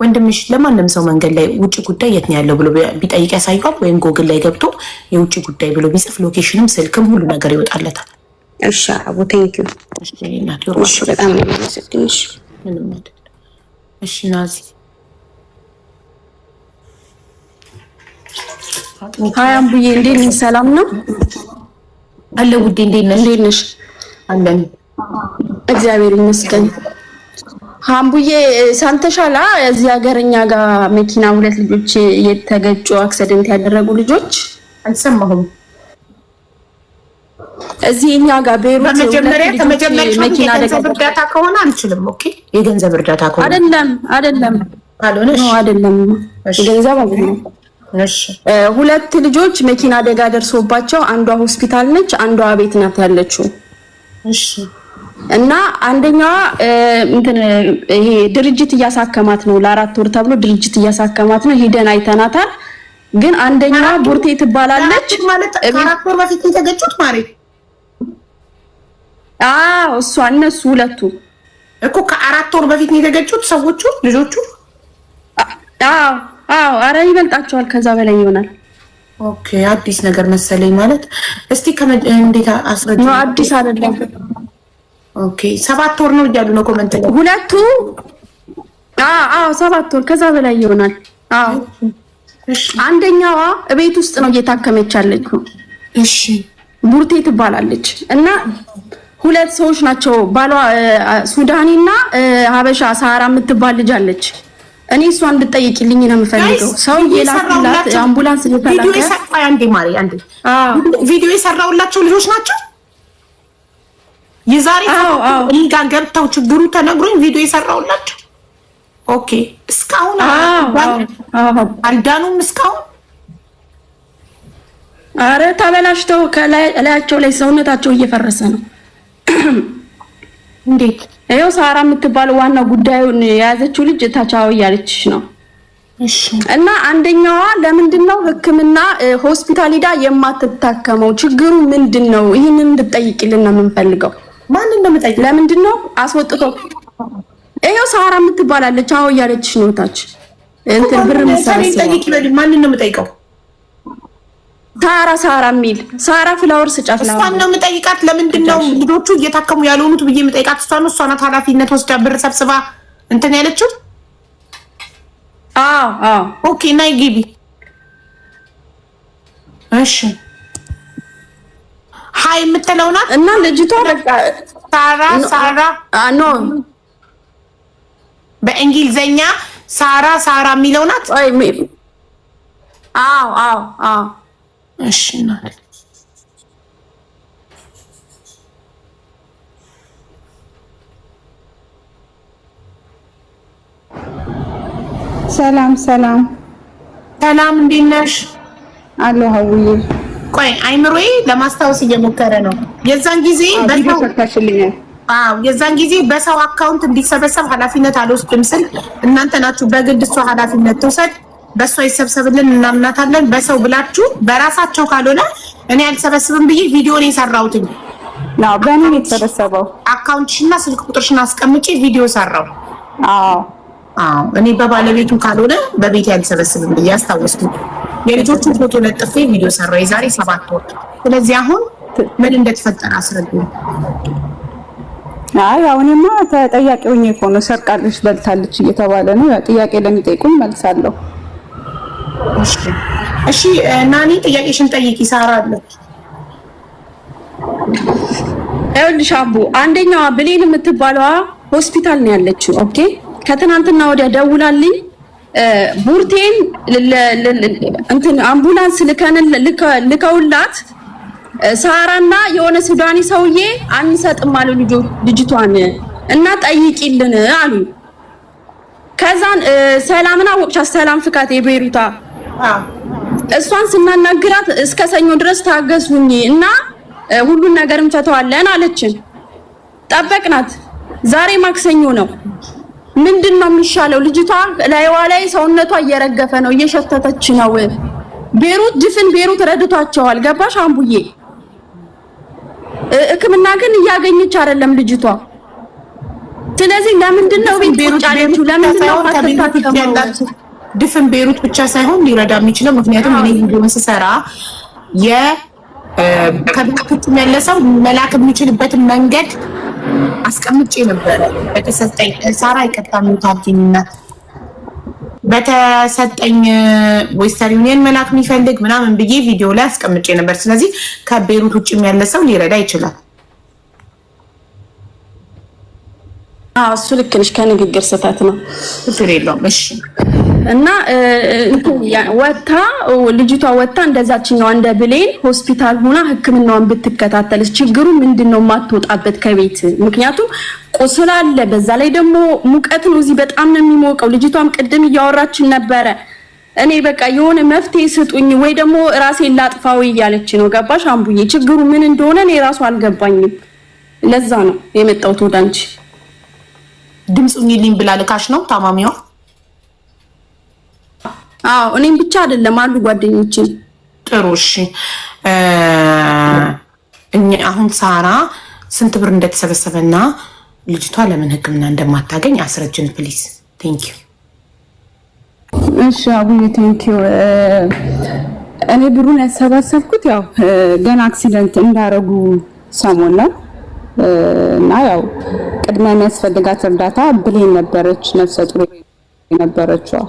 ወንድምሽ ለማንም ሰው መንገድ ላይ ውጭ ጉዳይ የት ነው ያለው ብሎ ቢጠይቅ ያሳይቷል። ወይም ጎግል ላይ ገብቶ የውጭ ጉዳይ ብሎ ቢጽፍ ሎኬሽንም ስልክም ሁሉ ነገር ይወጣለታል። እሺ አቡ ቴንክ ዩ። እሺ በጣም ነው የማመሰግንሽ። ምንም አይደለም። እሺ ናዚ ሀይ አምቡዬ እንዴት ነሽ? ሰላም ነው አለ ውዴ፣ እንዴት ነሽ? አለን እግዚአብሔር ይመስገን። አምቡዬ ሰምተሻላ? እዚህ ሀገርኛ ጋር መኪና ሁለት ልጆች የተገጩ አክሲደንት ያደረጉ ልጆች አልሰማሁም። እዚህ እኛ ጋር ቤሩት በመጀመሪያ መኪና የገንዘብ እርዳታ ከሆነ አልችልም። ኦኬ የገንዘብ እርዳታ ከሆነ አይደለም ካልሆነሽ አይደለም ገንዘብ አይደለም። እሺ ሁለት ልጆች መኪና አደጋ ደርሶባቸው አንዷ ሆስፒታል ነች፣ አንዷ ቤት ናት ያለችው። እሺ እና አንደኛዋ እንትን ይሄ ድርጅት እያሳከማት ነው፣ ለ4 ወር ተብሎ ድርጅት እያሳከማት ነው። ሄደን አይተናታል። ግን አንደኛዋ ቡርቴ ትባላለች። ማለት 4 ወር በፊት የተገጩት ማለት እሷ እነሱ ሁለቱ እኮ ከ4 ወር በፊት የተገጩት ሰዎቹ ልጆቹ። አረ ይበልጣቸዋል፣ ከዛ በላይ ይሆናል። ኦኬ አዲስ ነገር መሰለኝ። ማለት እስቲ እንዴት አስረጅ ነው? አዲስ አይደለም። ኦኬ 7 ወር ነው እያሉ ነው ኮሜንት ላይ ሁለቱ። 7 ወር ከዛ በላይ ይሆናል። አንደኛዋ ቤት ውስጥ ነው እየታከመች ያለችው። እሺ ቡርቴ ትባላለች። እና ሁለት ሰዎች ናቸው። ባሏ ሱዳኒና ሀበሻ ሳራ የምትባል ልጅ አለች። እኔ እሷ እንድጠይቅልኝ ነው የምፈልገው። ሰው የላክላት አምቡላንስ እየተላከ ቪዲዮ የሰራውላቸው ልጆች ናቸው። የዛሬ እኔ ጋር ገብተው ችግሩ ተነግሮኝ ቪዲዮ የሰራውላቸው። ኦኬ እስካሁን አልዳኑም። እስካሁን አረ ተበላሽተው ከላያቸው ላይ ሰውነታቸው እየፈረሰ ነው። እንዴት? ይኸው ሳራ የምትባለው ዋና ጉዳዩን የያዘችው ልጅ ታቻው እያለችሽ ነው። እሺ እና አንደኛዋ ለምንድነው ሕክምና ሆስፒታል ሄዳ የማትታከመው? ችግሩ ምንድነው? ይሄንን እንድትጠይቅልን ነው የምንፈልገው። ማንን ነው የምጠይቅ? ለምንድነው አስወጥተው? ይኸው ሳራ የምትባላለች አዎ እያለችሽ ነው። ታች እንትን ብር ምሰበሰበው ማንን ነው የምጠይቀው? ሳራ የሚል ሳራ ፍላወር ስጫት ነው። እሷን ነው የምጠይቃት። ለምንድን ነው ልጆቹ እየታከሙ ያልሆኑት ብዬ የምጠይቃት እሷን ነው። እሷ ናት ኃላፊነት ወስዳ ብር ሰብስባ እንትን ያለችው። ኦኬ ናይ ግቢ። እሺ ሃይ የምትለው ናት። እና ልጅቷ በቃ ሳራ ኖ በእንግሊዘኛ ሳራ የሚለው ናት። አዎ እሺ ናት። ሰላም እንዴት ነሽ? አለሁ ሀውዬ። ቆይ አይምሮዬ ለማስታወስ እየሞከረ ነው። የዛን ጊዜ በሰው አካውንት እንዲሰበሰብ ኃላፊነት አልወስድም ስል እናንተ ናችሁ በግድ እሷ ኃላፊነት ትውሰድ፣ በእሷ ይሰብሰብልን እናምናታለን። በሰው ብላችሁ በራሳቸው ካልሆነ እኔ አልሰበስብም ብዬ ቪዲዮን የሰራሁትኝ ነው። በእኔ ነው የተሰበሰበው። አካውንትሽና ስልክ ቁጥርሽን አስቀምጬ ቪዲዮ ሰራው። እኔ በባለቤቱ ካልሆነ በቤት ያልሰበስብም ብዬ አስታወስኩ። የልጆቹን ፎቶ ለጥፌ ቪዲዮ ሰራው የዛሬ 7 ወር። ስለዚህ አሁን ምን እንደተፈጠረ አስረዱኝ። ያው እኔማ ተጠያቂ ሆኜ እኮ ነው። ሰርቃለች፣ በልታለች እየተባለ ነው። ጥያቄ ለሚጠይቁኝ መልሳለሁ። እሺ ናኒ ጥያቄሽን ጠይቂ። ሳራ አለች። ይኸውልሽ አቡ፣ አንደኛዋ ብሌን የምትባለዋ ሆስፒታል ነው ያለችው። ኦኬ ከትናንትና ወዲያ ደውላልኝ ቡርቴን እንትን አምቡላንስ ልከውላት ሳራና የሆነ ሱዳኒ ሰውዬ አንሰጥም አሉ ልጅቷን እና ጠይቂልን አሉ። ከዛን ሰላምና ወቅቻ ሰላም ፍካት የቤሩታ እሷን ስናናግራት እስከ ሰኞ ድረስ ታገሱኝ እና ሁሉን ነገር እንፈተዋለን አለችን። ጠበቅናት። ዛሬ ማክሰኞ ነው። ምንድነው የሚሻለው? ልጅቷ ላይዋ ላይ ሰውነቷ እየረገፈ ነው፣ እየሸተተች ነው። ቤሩት ድፍን ቤሩት ረድቷቸዋል። ገባሽ አምቡዬ? ሕክምና ግን እያገኘች አይደለም ልጅቷ። ስለዚህ ለምንድነው ቤት ቁጭ አለችው? ለምንድነው አትታከመው? ድፍን ቤሩት ብቻ ሳይሆን ሊረዳ የሚችለው ምክንያቱም እኔ ቪዲዮ መስሰራ ከቤት መለሰው መላክ የሚችልበትን መንገድ አስቀምጬ ነበር። በተሰጠኝ ሳራ ይቀጣም ታርቲኝነት በተሰጠኝ ዌስተርን ዩኒየን መላክ የሚፈልግ ምናምን ብዬ ቪዲዮ ላይ አስቀምጬ ነበር። ስለዚህ ከቤሩት ውጭ ያለሰው ሊረዳ ይችላል። እሱ ልክ ነሽ። ከንግግር ስህተት ነው። ችግር የለውም። እሺ እና ልጅቷ ወታ እንደዛችኛው እንደ ብሌን ሆስፒታል ሆና ሕክምናዋን ብትከታተልስ ችግሩ ምንድነው የማትወጣበት ከቤት? ምክንያቱም ቁስል አለ፣ በዛ ላይ ደግሞ ሙቀት ነው። እዚህ በጣም ነው የሚሞቀው። ልጅቷም ቅድም እያወራችን ነበረ። እኔ በቃ የሆነ መፍትሄ ስጡኝ ወይ ደግሞ ራሴን ላጥፋው እያለች ነው። ገባሽ አምቡዬ? ችግሩ ምን እንደሆነ እኔ ራሱ አልገባኝም። ለዛ ነው የመጣሁት ወደ አንቺ። ድምፁኝልኝ ብላ ልካሽ ነው ታማሚዋ? እኔም ብቻ አይደለም አሉ ጓደኞችን። ጥሩ እሺ። አሁን ሳራ ስንት ብር እንደተሰበሰበና ልጅቷ ለምን ህክምና እንደማታገኝ አስረጅን ፕሊዝ። ቴንክ ዩ። እሺ አቡዬ ቴንክ ዩ። እኔ ብሩን ያሰባሰብኩት ያው ገና አክሲደንት እንዳረጉ ሰሞን ነው እና ያው ቅድሚያ የሚያስፈልጋት እርዳታ ብሌን ነበረች፣ ነፍሰ ጡር ነበረችው።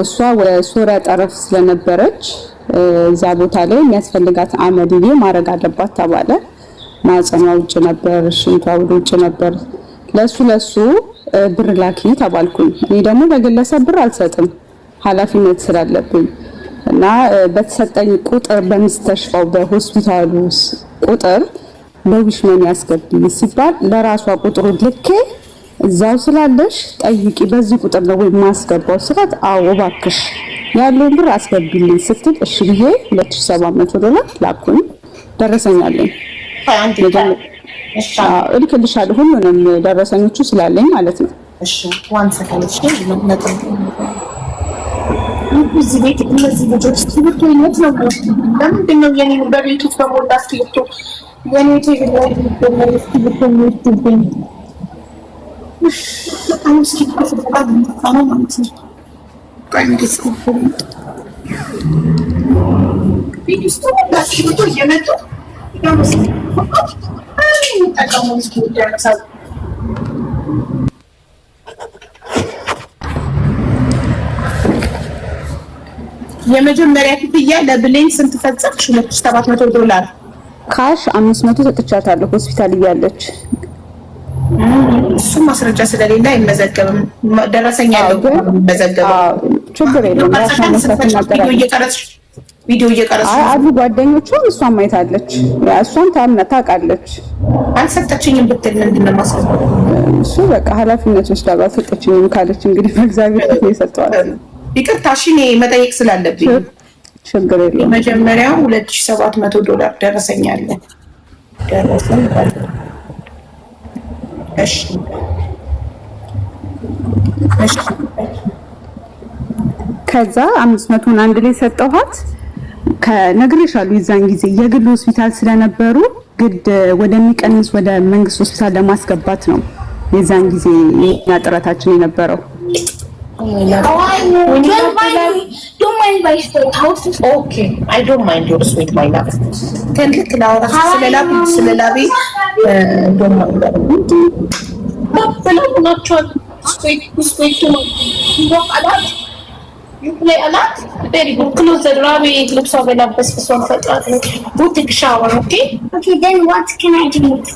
እሷ ወሶሪያ ጠረፍ ስለነበረች እዛ ቦታ ላይ የሚያስፈልጋት አመልዬ ማድረግ አለባት ተባለ። ማህፀኗ ውጭ ነበር፣ ሽንቷ ውጭ ነበር። ለሱ ብር ላኪ ተባልኩኝ። እኔ ደግሞ በግለሰብ ብር አልሰጥም ኃላፊነት ስላለብኝ እና በተሰጠኝ ቁጥር በሚስተሽፋው በሆስፒታሉ ቁጥር በዊሽመን ያስገብኝ ሲባል ለራሷ ቁጥሩ ልኬ እዛው ስላለሽ ጠይቂ በዚህ ቁጥር ነው ወይ ማስገባው ስላት፣ አዎ እባክሽ ያለውን ብር አስገቢልኝ ስትል እሺ ብዬ $2700 ላኩኝ። ደረሰኛለኝ እልክልሻለሁ ሁሉንም ደረሰኞቹ ስላለኝ ማለት ነው። እሺ ዋን ሰከንድ እዚህ ቤት እነዚህ ልጆች ትምህርት ቤት ነው። ለምንድን ነው የኔ በቤት ውስጥ በሞላ እስክሪብቶ የኔ ቴብል ላይ እስክሪብቶ የሚወስዱብኝ? በጣም እስክሪብቶ በጣም ነው ማለት ነው። ቤት ውስጥ በሞላ እስክሪብቶ እየመጡ የመጀመሪያ ክፍያ ለብሌን ስንት ፈጸምሽ? $2700 ካሽ 500 ሰጥቻታለሁ ሆስፒታል እያለች። እሱ ማስረጃ ስለሌለ አይመዘገብም። ደረሰኛ ያለው መዘገበው ችግር የለም። ቪዲዮ እየቀረጽሽ አሉ ጓደኞቿ። እሷን ማይታለች፣ እሷን ታውቃለች። አልሰጠችኝም ብትል ምንድን ነው ማስረጃ? እሱ በቃ ኃላፊነት ወስዳ አልሰጠችኝም ካለች እንግዲህ በእግዚአብሔር ነው የሰጠዋት። ይቅርታ እሺ፣ እኔ መጠየቅ ስላለብኝ ችግር የለም። መጀመሪያው $2700 ደረሰኛለ። ደረሰኝ እሺ እሺ። ከዛ 500ን አንድ ላይ ሰጠኋት። ከነግሬሻለሁ የዛን ጊዜ የግል ሆስፒታል ስለነበሩ ግድ ወደሚቀንስ ወደ መንግስት ሆስፒታል ለማስገባት ነው የዛን ጊዜ የኛ ጥረታችን የነበረው። You play a lot? Very good. Close the door. Looks over the bus for some photo. Go take a shower, okay? Okay, then what can I drink?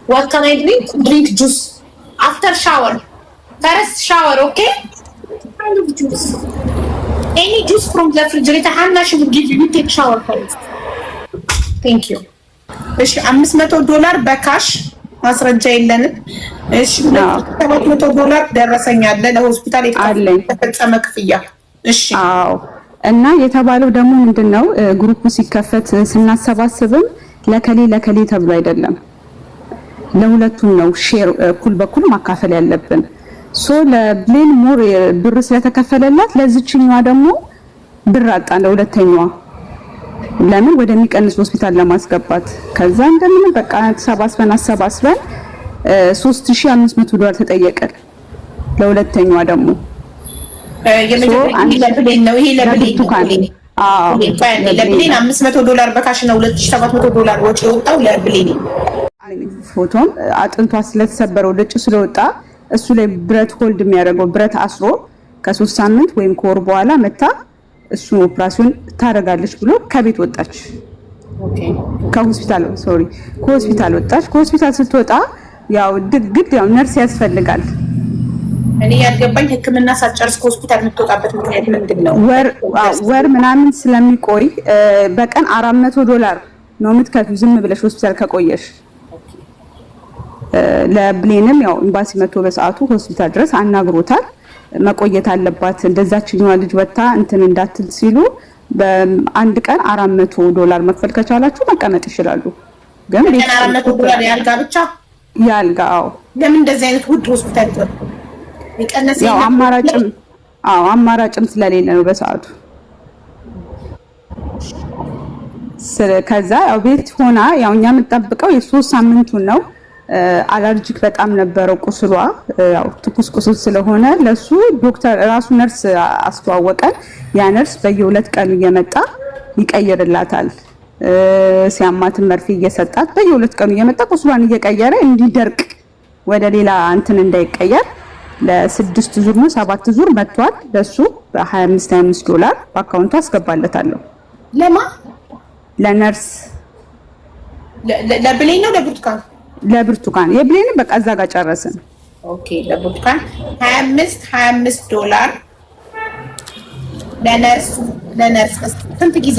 What can I drink? Drink juice. After shower. First shower, okay? kind of juice? Any juice from the refrigerator. Hannah, she will give you. You take shower first. Thank you. እሺ $500 በካሽ ማስረጃ የለንም። እሺ $700 ደረሰኝ አለ ለሆስፒታል የተፈጸመ ክፍያ። እሺ አዎ። እና የተባለው ደግሞ ምንድነው ግሩፑ ሲከፈት ስናሰባስብም ለከሌ ተብሎ አይደለም፣ ለሁለቱም ነው ሼር እኩል በኩል ማካፈል ያለብን። ሶ ለብሌን ሞር ብር ስለተከፈለላት ለዚችኛዋ ደግሞ ብር አጣ ለሁለተኛዋ ለምን ወደሚቀንስ ሆስፒታል ለማስገባት። ከዛ እንደምን በቃ አሰባስበን $3500 ተጠየቀ። ለሁለተኛዋ ደግሞ ለብሌን ነው። ይሄ ለብሌን አዎ ለብሌን $500 በካሽ ነው። $2700 ወጪ የወጣው ለብሌን። ፎቶም አጥንቷ ስለተሰበረው ልጭ ስለወጣ እሱ ላይ ብረት ሆልድ የሚያደርገው ብረት አስሮ ከ3 ሳምንት ወይም ከወር በኋላ መታ እሱ ኦፕራሲዮን ታደርጋለች ብሎ ከቤት ወጣች። ከሆስፒታል ወጣች። ከሆስፒታል ስትወጣ ያው ግድ ያው ነርስ ያስፈልጋል። እኔ ያልገባኝ ሕክምና ሳትጨርስ ከሆስፒታል የምትወጣበት ምክንያት ምንድነው? ወር ምናምን ስለሚቆይ በቀን $400 ነው የምትከፊው ዝም ብለሽ ሆስፒታል ከቆየሽ። ለብሌንም ያው ኤምባሲ መጥቶ በሰዓቱ ሆስፒታል ድረስ አናግሮታል። መቆየት አለባት እንደዛችኛዋ ልጅ ወጣ እንትን እንዳትል ሲሉ በአንድ ቀን $400 መክፈል ከቻላችሁ መቀመጥ ይችላሉ። ግን $400 ያልጋ ብቻ ያልጋ። አዎ ለምን እንደዚህ አይነት ውድ ሆስፒታል ይወጣ? ያው አማራጭም ስለሌለ ነው በሰዓቱ። ከዛ ያው ቤት ሆና ያው እኛ የምንጠብቀው የ3 ሳምንቱን ነው። አለርጂክ በጣም ነበረው ቁስሏ፣ ያው ትኩስ ቁስል ስለሆነ ለሱ ዶክተር ራሱ ነርስ አስተዋወቀን። ያ ነርስ በየ2 ቀኑ እየመጣ ይቀይርላታል። ሲያማትን መርፌ እየሰጣት በየ2 ቀኑ እየመጣ ቁስሏን እየቀየረ እንዲደርቅ ወደ ሌላ እንትን እንዳይቀየር ለ6 ዙር ነው 7 ዙር መጥቷል። ለሱ $25 በአካውንቱ አስገባለታለሁ። ለነርስ ለብሌን ነው ለብርቱካን የብሌን በቃ እዛ ጋር ጨረስን። ኦኬ ለብርቱካን $25 ለነርስ ስንት ጊዜ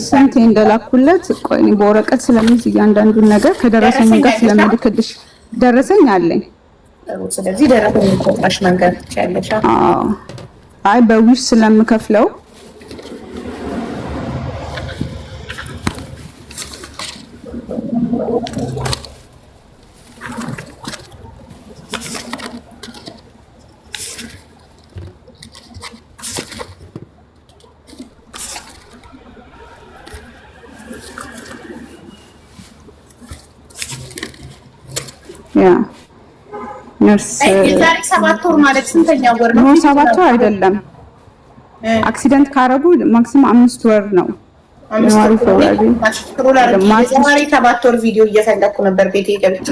ስንት እንደላኩለት ቆይ በወረቀት ስለሚይዝ እያንዳንዱን ነገር ከደረሰኝ ጋር ስለምልክልሽ ደረሰኝ አለኝ። ስለዚህ ደረሰኝ ቆጥራሽ መንገር ትችያለሽ። አይ በዊሽ ስለምከፍለው ነርስ የዛሬ 7 ወር ማለት ስንተኛ ወር ነው? 7 ወር አይደለም። አክሲደንት ካረጉ ማክሲመም 5 ወር ነው። የዛሬ 7 ወር ቪዲዮ እየፈለኩ ነበር ቤቴ ገብቼ።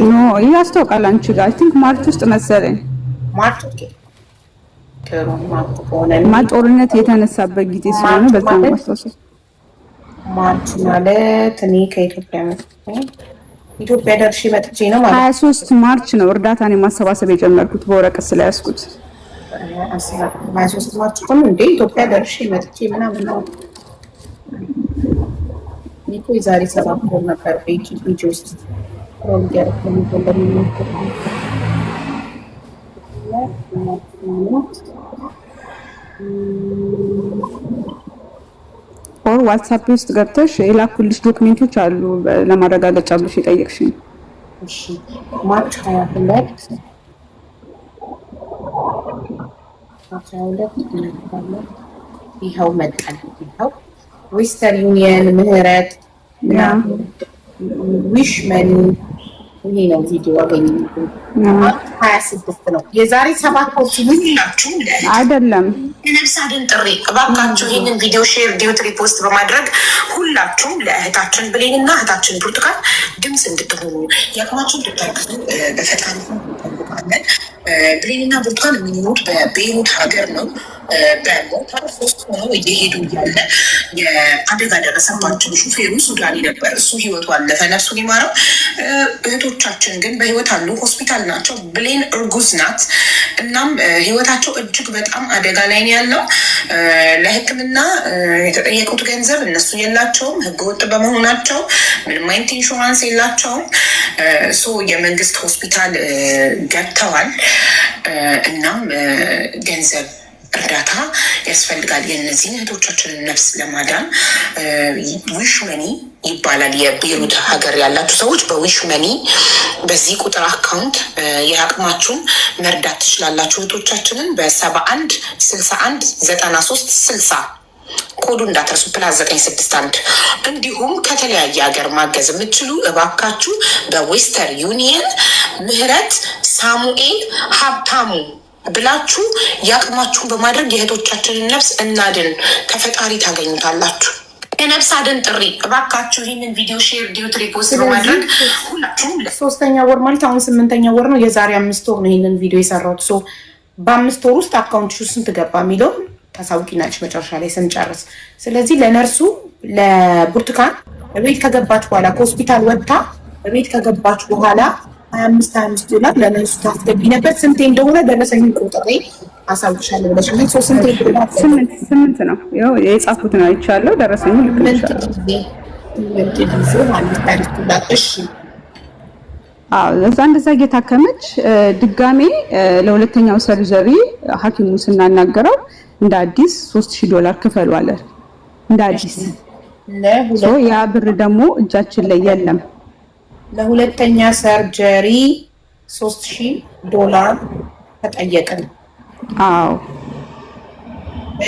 ያስታውቃል አንቺ ጋር አይ ቲንክ ማርች ውስጥ መሰለኝ። ጦርነት የተነሳበት ጊዜ ስለሆነ በጣም ማስተዋወቅ ማርች ማለት እኔ ከኢትዮጵያ ኢትዮጵያ ደርሼ መጥቼ ነው ማለት 23 ማርች ነው እርዳታን ማሰባሰብ የጀመርኩት በወረቀት ስለያዝኩት 23 ማርች ቆም እንደ ኢትዮጵያ ደርሼ መጥቼ ምናምን ነው። እኮ የዛሬ 7 ወር ነበር በኢትዮጵያ ውስጥ ሮልገር ኦር ዋትስአፕ ውስጥ ገብተሽ የላኩልሽ ዶክመንቶች አሉ ለማረጋገጫ ብለሽ የጠየቅሽኝ። እሺ ማርች 22 ይኸው መጣል። ይኸው ዌስተርን ዩኒየን ምህረት ዊሽ መኒ ይሄ ነው ቪዲዮ አገኘ 26 ነው የዛሬ 7 ወር ሲሆንላችሁ አይደለም። የነፍስ አድን ጥሪ እባካችሁ ይህንን ቪዲዮ ሼር ዲዩት ሪፖስት በማድረግ ሁላችሁም ለእህታችን ብሌን እና እህታችን ብርቱካን ድምፅ እንድትሆኑ ያቅማችሁ እንድታግዙ በፈጣን እንጠብቃለን። ብሌን እና ብርቱካን የሚኖሩት በቤይሩት ሀገር ነው። በሞተር 3 ሆነው እየሄዱ እያለ የአደጋ ደረሰባቸው። ሹፌሩ ሱዳኒ ነበር። እሱ ህይወቱ አለፈ፣ ነፍሱን ይማረው። እህቶቻችን ግን በህይወት አሉ፣ ሆስፒታል ናቸው። ብሌን እርጉዝ ናት። እናም ህይወታቸው እጅግ በጣም አደጋ ላይ ነው ያለው። ለሕክምና የተጠየቁት ገንዘብ እነሱ የላቸውም፣ ህገወጥ በመሆናቸው ምንም አይነት ኢንሹራንስ የላቸውም። የመንግስት ሆስፒታል ገብተዋል። እናም ገንዘብ እርዳታ ያስፈልጋል። የእነዚህን እህቶቻችንን ነፍስ ለማዳን ዊሽ መኒ ይባላል። የቤሩት ሀገር ያላችሁ ሰዎች በዊሽ መኒ በዚህ ቁጥር አካውንት የአቅማችሁን መርዳት ትችላላችሁ። እህቶቻችንን በ71619360 ኮዱ እንዳትረሱ፣ ፕላስ 961 እንዲሁም ከተለያየ ሀገር ማገዝ የምትችሉ እባካችሁ በዌስተር ዩኒየን ምህረት ሳሙኤል ሀብታሙ ብላችሁ የአቅማችሁን በማድረግ የእህቶቻችንን ነፍስ እናድን። ከፈጣሪ ታገኙታላችሁ። የነፍስ አድን ጥሪ እባካችሁ ይህንን ቪዲዮ ሼር፣ ዲዩት፣ ሪፖስት በማድረግ ሁላችሁም። 3ኛ ወር ማለት አሁን 8ኛ ወር ነው። የዛሬ 5 ወር ነው ይህንን ቪዲዮ የሰራሁት። በ5 ወር ውስጥ አካውንት ስንት ገባ የሚለውን ታሳውቂናለሽ መጨረሻ ላይ ስንጨርስ። ስለዚህ ለነርሱ ለብርቱካን በቤት ከገባች በኋላ ከሆስፒታል ወጥታ በቤት ከገባች በኋላ 25 ዶላር ለነርሱ ታስገቢ ነበር። ስንቴ እንደሆነ ደረሰኝ ቁጥሬ አሳውቅሻለሁ ብለሽ ነው። 8 ነው ያው የጻፍኩት ነው አይቻለሁ። ደረሰኝ ልክልሻለሁ። እንደዛ እየታከመች ድጋሜ ለሁለተኛው ሰርጀሪ ሐኪሙ ስናናገረው እንደ አዲስ $3000 ክፈሉ አለ። እንደ አዲስ ያ ብር ደግሞ እጃችን ላይ የለም። ለሁለተኛ ሰርጀሪ $3000 ተጠየቅን። አዎ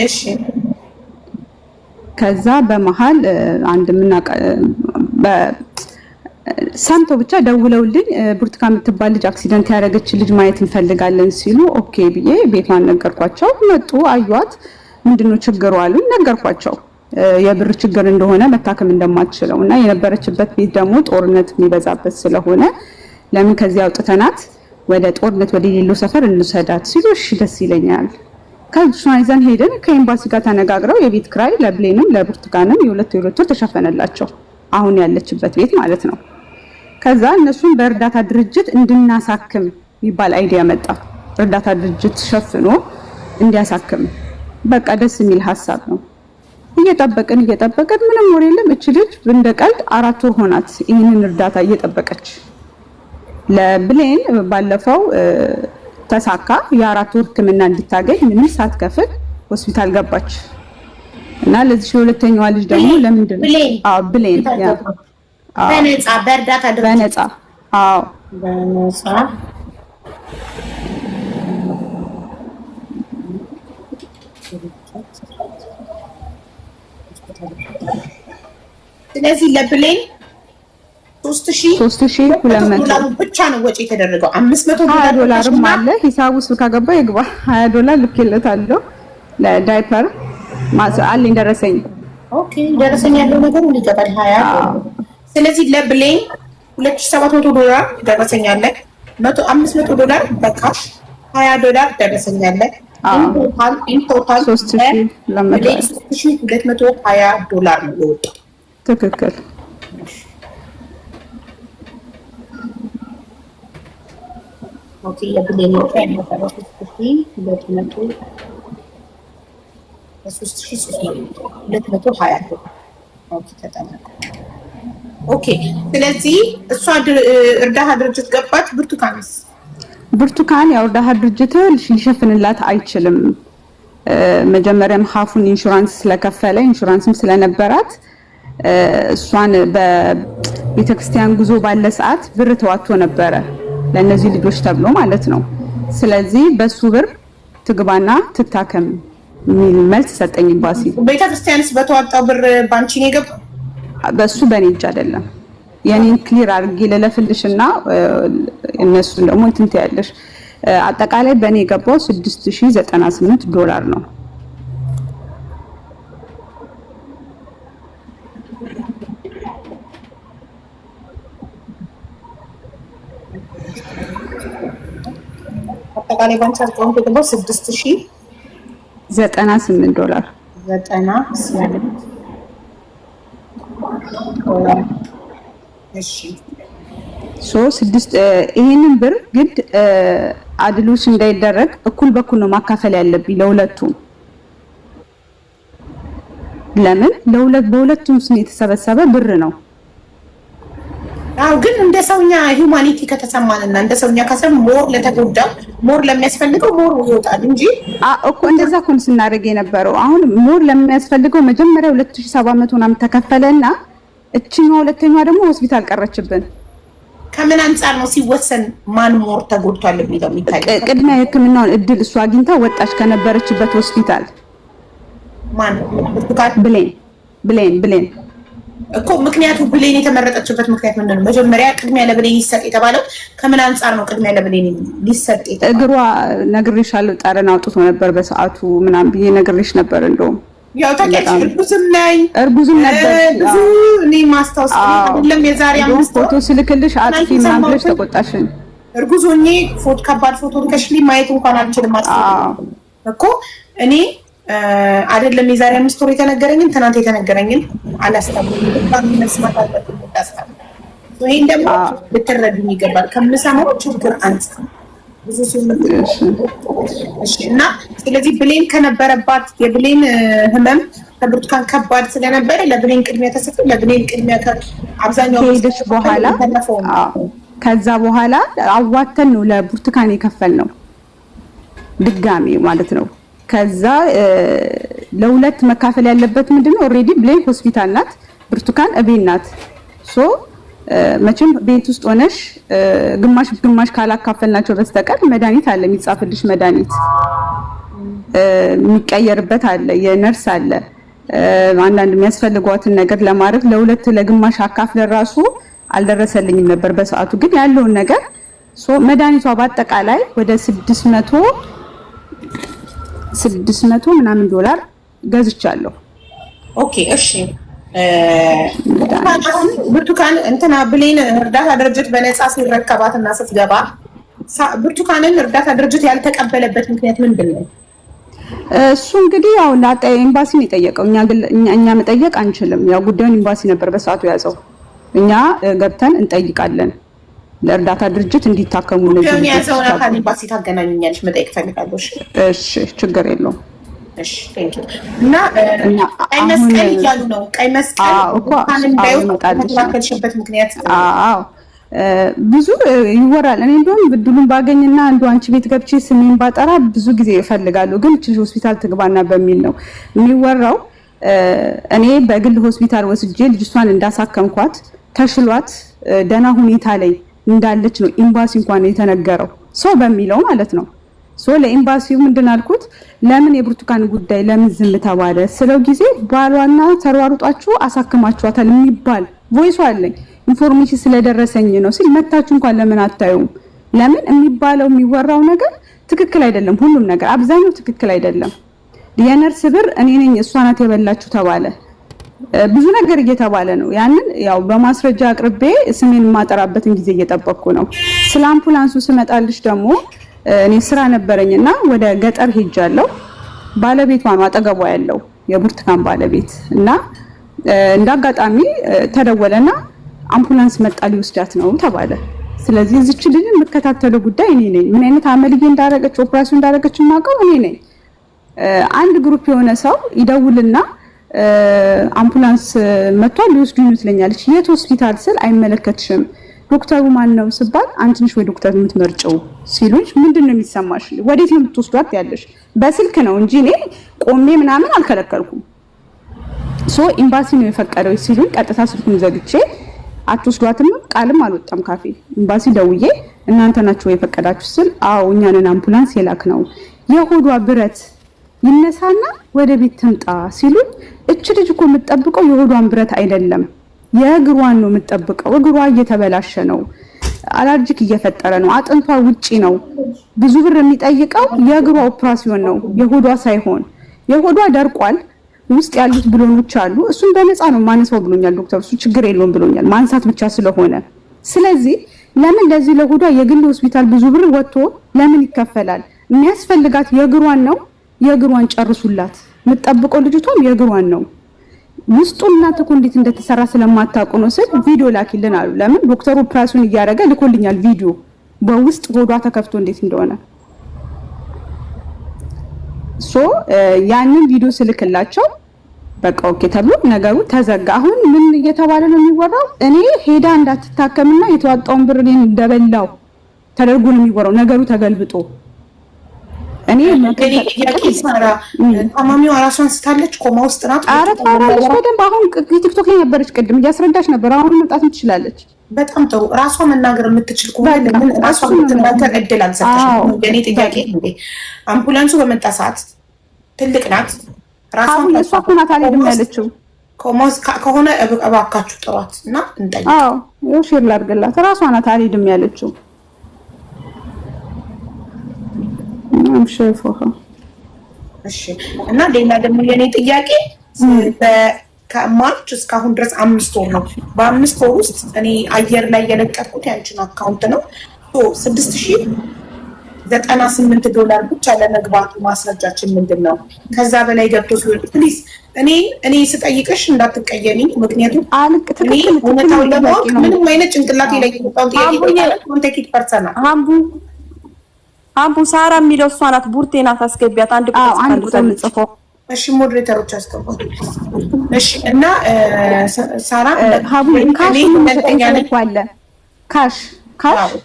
እሺ። ከዛ በመሃል አንድ ሰምቶ ብቻ ደውለውልኝ ብርቱካን የምትባል ልጅ አክሲደንት ያደረገች ልጅ ማየት እንፈልጋለን ሲሉ ኦኬ ብዬ ቤቷን ነገርኳቸው። መጡ፣ አዩት። ምንድነው ችግሩ አሉኝ። ነገርኳቸው የብር ችግር እንደሆነ መታከም እንደማትችለው እና የነበረችበት ቤት ደግሞ ጦርነት የሚበዛበት ስለሆነ ለምን ከዚህ አውጥተናት ወደ ጦርነት ወደ ሌለው ሰፈር እንሰዳት ሲሉ እሺ ደስ ይለኛል። ከእሷን ይዘን ሄድን። ከኤምባሲ ጋር ተነጋግረው የቤት ክራይ ለብሌንም ለብርቱካንም የሁለት ወር ተሸፈነላቸው። አሁን ያለችበት ቤት ማለት ነው። ከዛ እነሱን በእርዳታ ድርጅት እንድናሳክም የሚባል አይዲያ መጣ። እርዳታ ድርጅት ሸፍኖ እንዲያሳክም በቃ ደስ የሚል ሀሳብ ነው። እየጠበቅን ምንም ወሬ የለም። እች ልጅ እንደ ቀልድ 4 ወር ሆናት ይህንን እርዳታ እየጠበቀች። ለብሌን ባለፈው ተሳካ። የ4 ወር ሕክምና እንድታገኝ ምንም ሳትከፍል ሆስፒታል ገባች እና ለዚህ ሁለተኛዋ ልጅ ደግሞ ለምንድን ነው ብሌን በነፃ በእርዳታ ድርጅት በነፃ በነፃ ስለዚህ ለብሌን 3200 ብቻ ነው ወጪ የተደረገው። $500 አለ ሂሳብ ውስጥ ከገባ ይግባ። $20 ልኬለታለሁ ለዳይፐር አለኝ ደረሰኝ። ኦኬ ደረሰኝ ያለው ነገር ይገባል 20 ስለዚህ ለብሌን $2700 ደረሰኝ አለ። $500 በካሽ $20 ደረሰኝ አለ። ኢን ቶታል $3220 ነው የወጣው። ትክክል። ኦኬ የብሌን ነው $3220 ኦኬ። ስለዚህ እሷ እርዳታ ድርጅት ገባች። ብርቱካን ያው እርዳታ ድርጅት ሊሸፍንላት አይችልም። መጀመሪያም ሀፉን ኢንሹራንስ ስለከፈለ ኢንሹራንስም ስለነበራት እሷን በቤተክርስቲያን ጉዞ ባለ ሰዓት ብር ተዋጥቶ ነበረ ለእነዚህ ልጆች ተብሎ ማለት ነው። ስለዚህ በሱ ብር ትግባና ትታከም የሚል መልስ ሰጠኝ ኤምባሲ። ቤተክርስቲያንስ በተዋጣው ብር ባንቺ ነው የገባው? በሱ በኔ እጅ አይደለም። የኔን ክሊር አድርጌ ለለፍልሽና እነሱን ደግሞ እንትን ትያለሽ። አጠቃላይ በኔ የገባው $6098 ነው። አጠቃላይ ባንቺ አካውንት የገባው $6098 $98 እሺ ይሄንን ብር ግድ አድሉስ እንዳይደረግ እኩል በኩል ነው ማካፈል ያለብኝ ለሁለቱም። ለምን በሁለቱም ስም የተሰበሰበ ብር ነው። አው ግን እንደ ሰውኛ ሂዩማኒቲ ከተሰማንና እንደ ሰውኛ ካሰብ ሞር ለተጎዳ ሞር ለሚያስፈልገው ሞር ይወጣል እንጂ እኮ እንደዛ እኮ ስናደርግ የነበረው። አሁን ሞር ለሚያስፈልገው መጀመሪያ 2700 ምናምን ተከፈለና እቺኛው ሁለተኛዋ ደግሞ ሆስፒታል ቀረችብን። ከምን አንፃር ነው ሲወሰን ማን ሞር ተጎድቷል የሚለው የሚታየው? ቅድሚያ የሕክምናውን እድል እሷ አግኝታ ወጣች ከነበረችበት ሆስፒታል። ማን ብሌን እኮ ምክንያቱ ብሌን የተመረጠችበት ምክንያት ምንድን ነው? መጀመሪያ ቅድሚያ ለብሌን ይሰጥ የተባለው ከምን አንፃር ነው? ቅድሚያ ለብሌን ሊሰጥ የተባለው እግሯ ነግሬሻለሁ፣ ጠረን አውጥቶ ነበር በሰዓቱ ምናምን ብዬ ነግሬሽ ነበር። እንደውም ያው ታውቂያለሽ እርጉዝም ነበር ብዙ እኔ ማስታወስ አይደለም። የዛሬ 5 ፎቶ ስልክልሽ አጥፊ ምናምን ብለሽ ተቆጣሽን። እርጉዝ ሆኜ ከባድ ፎቶ ልከሽልኝ ማየት እንኳን አልችልም እኮ እኔ አይደለም። የዛሬ 5 ወር የተነገረኝን ትናንት የተነገረኝን አላስታውስም። መስማት አለብኝ ታስታውስ። ይሄን ደግሞ ልትረዱኝ ይገባል። ከምሰማው ችግር አንፃር ብዙ ሲመጥ እሺ። እና ስለዚህ ብሌን ከነበረባት የብሌን ህመም ከብርቱካን ከባድ ስለነበረ ለብሌን ቅድሚያ ተሰጥቶ ለብሌን ቅድሚያ አብዛኛው ከሄደች በኋላ ከዛ በኋላ አዋተን ነው ለብርቱካን የከፈል ነው ድጋሚ ማለት ነው። ከዛ ለሁለት መካፈል ያለበት ምንድነው? ኦሬዲ ብሌን ሆስፒታል ናት፣ ብርቱካን እቤት ናት። ሶ መቼም ቤት ውስጥ ሆነሽ ግማሽ ካላካፈልናቸው በስተቀር መድኃኒት አለ፣ የሚጻፍልሽ መድኃኒት የሚቀየርበት አለ፣ የነርስ አለ። አንዳንድ የሚያስፈልጓትን ነገር ለማድረግ ለግማሽ አካፍለን ራሱ አልደረሰልኝም ነበር በሰዓቱ። ግን ያለውን ነገር መድኃኒቷ በአጠቃላይ ወደ 600 ምናምን $600 ገዝቻለሁ። ኦኬ እሺ። ብርቱካን እንትና ብሌን እርዳታ ድርጅት በነፃ ሲረከባትና ስትገባ ብርቱካንን እርዳታ ድርጅት ያልተቀበለበት ምክንያት ምንድን ነው? እሱ እንግዲህ ያው ኤምባሲ ነው የጠየቀው። እኛ መጠየቅ አንችልም። ያው ጉዳዩን ኤምባሲ ነበር በሰዓቱ ያዘው። እኛ ገብተን እንጠይቃለን ለእርዳታ ድርጅት እንዲታከሙ ነው። ያዘው አካል ኤምባሲ ታገናኙኛለሽ፣ መጠየቅ ፈልጋለሁ። እሺ ችግር የለውም። እሺ ቴንክ ዩ። እና ቀይ መስቀል እያሉ ነው። ቀይ መስቀል ተከላከልሽበት ምክንያት? አዎ ብዙ ይወራል። እኔ እንደውም ብድሉን ባገኝና እንደው አንቺ ቤት ገብቼ ስሜን ባጠራ ብዙ ጊዜ እፈልጋለሁ፣ ግን እቺ ሆስፒታል ትግባና በሚል ነው የሚወራው። እኔ በግል ሆስፒታል ወስጄ ልጅቷን እንዳሳከምኳት ተሽሏት ደህና ሁኔታ ላይ እንዳለች ነው ኤምባሲ እንኳን የተነገረው፣ ሰው በሚለው ማለት ነው። ለኤምባሲው ምንድን አልኩት፣ ለምን የብርቱካን ጉዳይ ለምን ዝም ተባለ ስለው ጊዜ ባሏና ተሯሩጣችሁ አሳክማችኋታል የሚባል ቮይስ አለኝ፣ ኢንፎርሜሽን ስለደረሰኝ ነው ሲል፣ መታችሁ እንኳን ለምን አታዩም? ለምን የሚባለው የሚወራው ነገር ትክክል አይደለም። ሁሉም ነገር አብዛኛው ትክክል አይደለም። የነርስ ብር እኔ ነኝ እሷ ናት የበላችሁ ተባለ። ብዙ ነገር እየተባለ ነው። ያንን ያው በማስረጃ አቅርቤ ስሜን የማጠራበትን ጊዜ እየጠበቅኩ ነው። ስለ አምቡላንሱ ስመጣልሽ ደግሞ እኔ ስራ ነበረኝና ወደ ገጠር ሄጃለሁ። ባለቤቷ ነው አጠገቧ ያለው የብርቱካን ባለቤት እና እንዳጋጣሚ ተደወለና አምቡላንስ መጣ ሊወስዳት ነው ተባለ። ስለዚህ እዚች ልጅ የምከታተለው ጉዳይ እኔ ነኝ። ምን አይነት አመልዬ እንዳረገች ኦፕሬሽን እንዳረገች የማውቀው እኔ ነኝ። አንድ ግሩፕ የሆነ ሰው ይደውልና አምቡላንስ መጥቷል ሊወስዱኝ ትለኛለች። የት ሆስፒታል ስል አይመለከትሽም፣ ዶክተሩ ማን ነው ስባል አንቺ ነሽ ወይ ዶክተር የምትመርጨው ሲሉኝ፣ ምንድነው የሚሰማሽ? ወዴት ነው የምትወስዷት ያለሽ? በስልክ ነው እንጂ እኔ ቆሜ ምናምን አልከለከልኩም። ኤምባሲ ነው የፈቀደው ሲሉኝ፣ ቀጥታ ስልኩን ዘግቼ አትወስዷትም ቃልም አልወጣም ካፌ። ኤምባሲ ደውዬ እናንተ ናችሁ የፈቀዳችሁ ስል፣ አዎ እኛ ነን አምቡላንስ የላክ ነው፣ የሆዷ ብረት ይነሳና ወደ ቤት ትምጣ ሲሉኝ፣ እች ልጅ እኮ የምትጠብቀው የሆዷን ብረት አይደለም የእግሯን ነው የምትጠብቀው። እግሯ እየተበላሸ ነው፣ አለርጂክ እየፈጠረ ነው፣ አጥንቷ ውጪ ነው። ብዙ ብር የሚጠይቀው የእግሯ ኦፕራሲዮን ነው፣ የሆዷ ሳይሆን። የሆዷ ደርቋል፣ ውስጥ ያሉት ብሎኖች አሉ። እሱን በነፃ ነው ማነሳው ብሎኛል ዶክተር። እሱ ችግር የለውም ብሎኛል፣ ማንሳት ብቻ ስለሆነ። ስለዚህ ለምን ለዚህ ለሆዷ የግል ሆስፒታል ብዙ ብር ወጥቶ ለምን ይከፈላል? የሚያስፈልጋት የእግሯን ነው። የእግሯን ጨርሱላት። የምትጠብቀው ልጅቷም የእግሯን ነው። ውስጡን እናንተ እኮ እንዴት እንደተሰራ ስለማታውቁ ነው ስል ቪዲዮ ላኪልን አሉ። ለምን ዶክተሩ ፕራሱን እያደረገ ልኮልኛል ቪዲዮ በውስጥ ሆዷ ተከፍቶ እንዴት እንደሆነ ያንን ቪዲዮ ስልክላቸው በቃ ኦኬ ተብሎ ነገሩ ተዘጋ። አሁን ምን እየተባለ ነው የሚወራው? እኔ ሄዳ እንዳትታከምና የተዋጣውን ብር እኔን እንደበላው ተደርጎ ነው የሚወራው። ነገሩ ተገልብጦ እኔ ሳራ ታማሚዋ ራሷን ስታለች ኮማ ውስጥ ናት። ኧረ ታወራለች በደንብ። አሁን ቲክቶክ ላይ ነበረች ቅድም እያስረዳች ነበር። አሁን መምጣትም ትችላለች። በጣም ጥሩ። ራሷ መናገር የምትችል ከሆነ ለምን ራሷ የምትናገር እድል አልሰጠሽም? የኔ ጥያቄ እንዴ አምቡላንሱ በመጣ ሰዓት ትልቅ ናት። ራሷን እሷ እኮ ናት አልሄድም ያለችው። ከሆነ እባካችሁ ጥሯት እና እንጠይቅ። ይኸው ሼር ላድርግላት። ራሷ ናት አልሄድም ያለችው። እሺ እና ሌላ ደግሞ የኔ ጥያቄ ከማርች እስካሁን ድረስ 5 ወር ነው። በ5 ወር ውስጥ እኔ አየር ላይ የለቀኩት ያንቺን አካውንት ነው። 6098 ዶላር ብቻ ለመግባቱ ማስረጃችን ምንድን ነው? ከዛ በላይ ገብቶ ሲሆን ፕሊዝ እኔ ስጠይቅሽ እንዳትቀየሚ። ምክንያቱም እኔ እውነታውን ለማወቅ ምንም አይነት ጭንቅላቴ ላይ የወጣው ጥያቄ ኮንቴክት ፐርሰናል አምቡ ሳራ የሚለው እሷ ናት። ቡርቴ ናት። አስገቢያት። አንድ ቁጥር ምጽፈው። እሺ ሞዴሬተሮች አስገባቱ። እሺ እና ሳራ ሀቡ ካሽ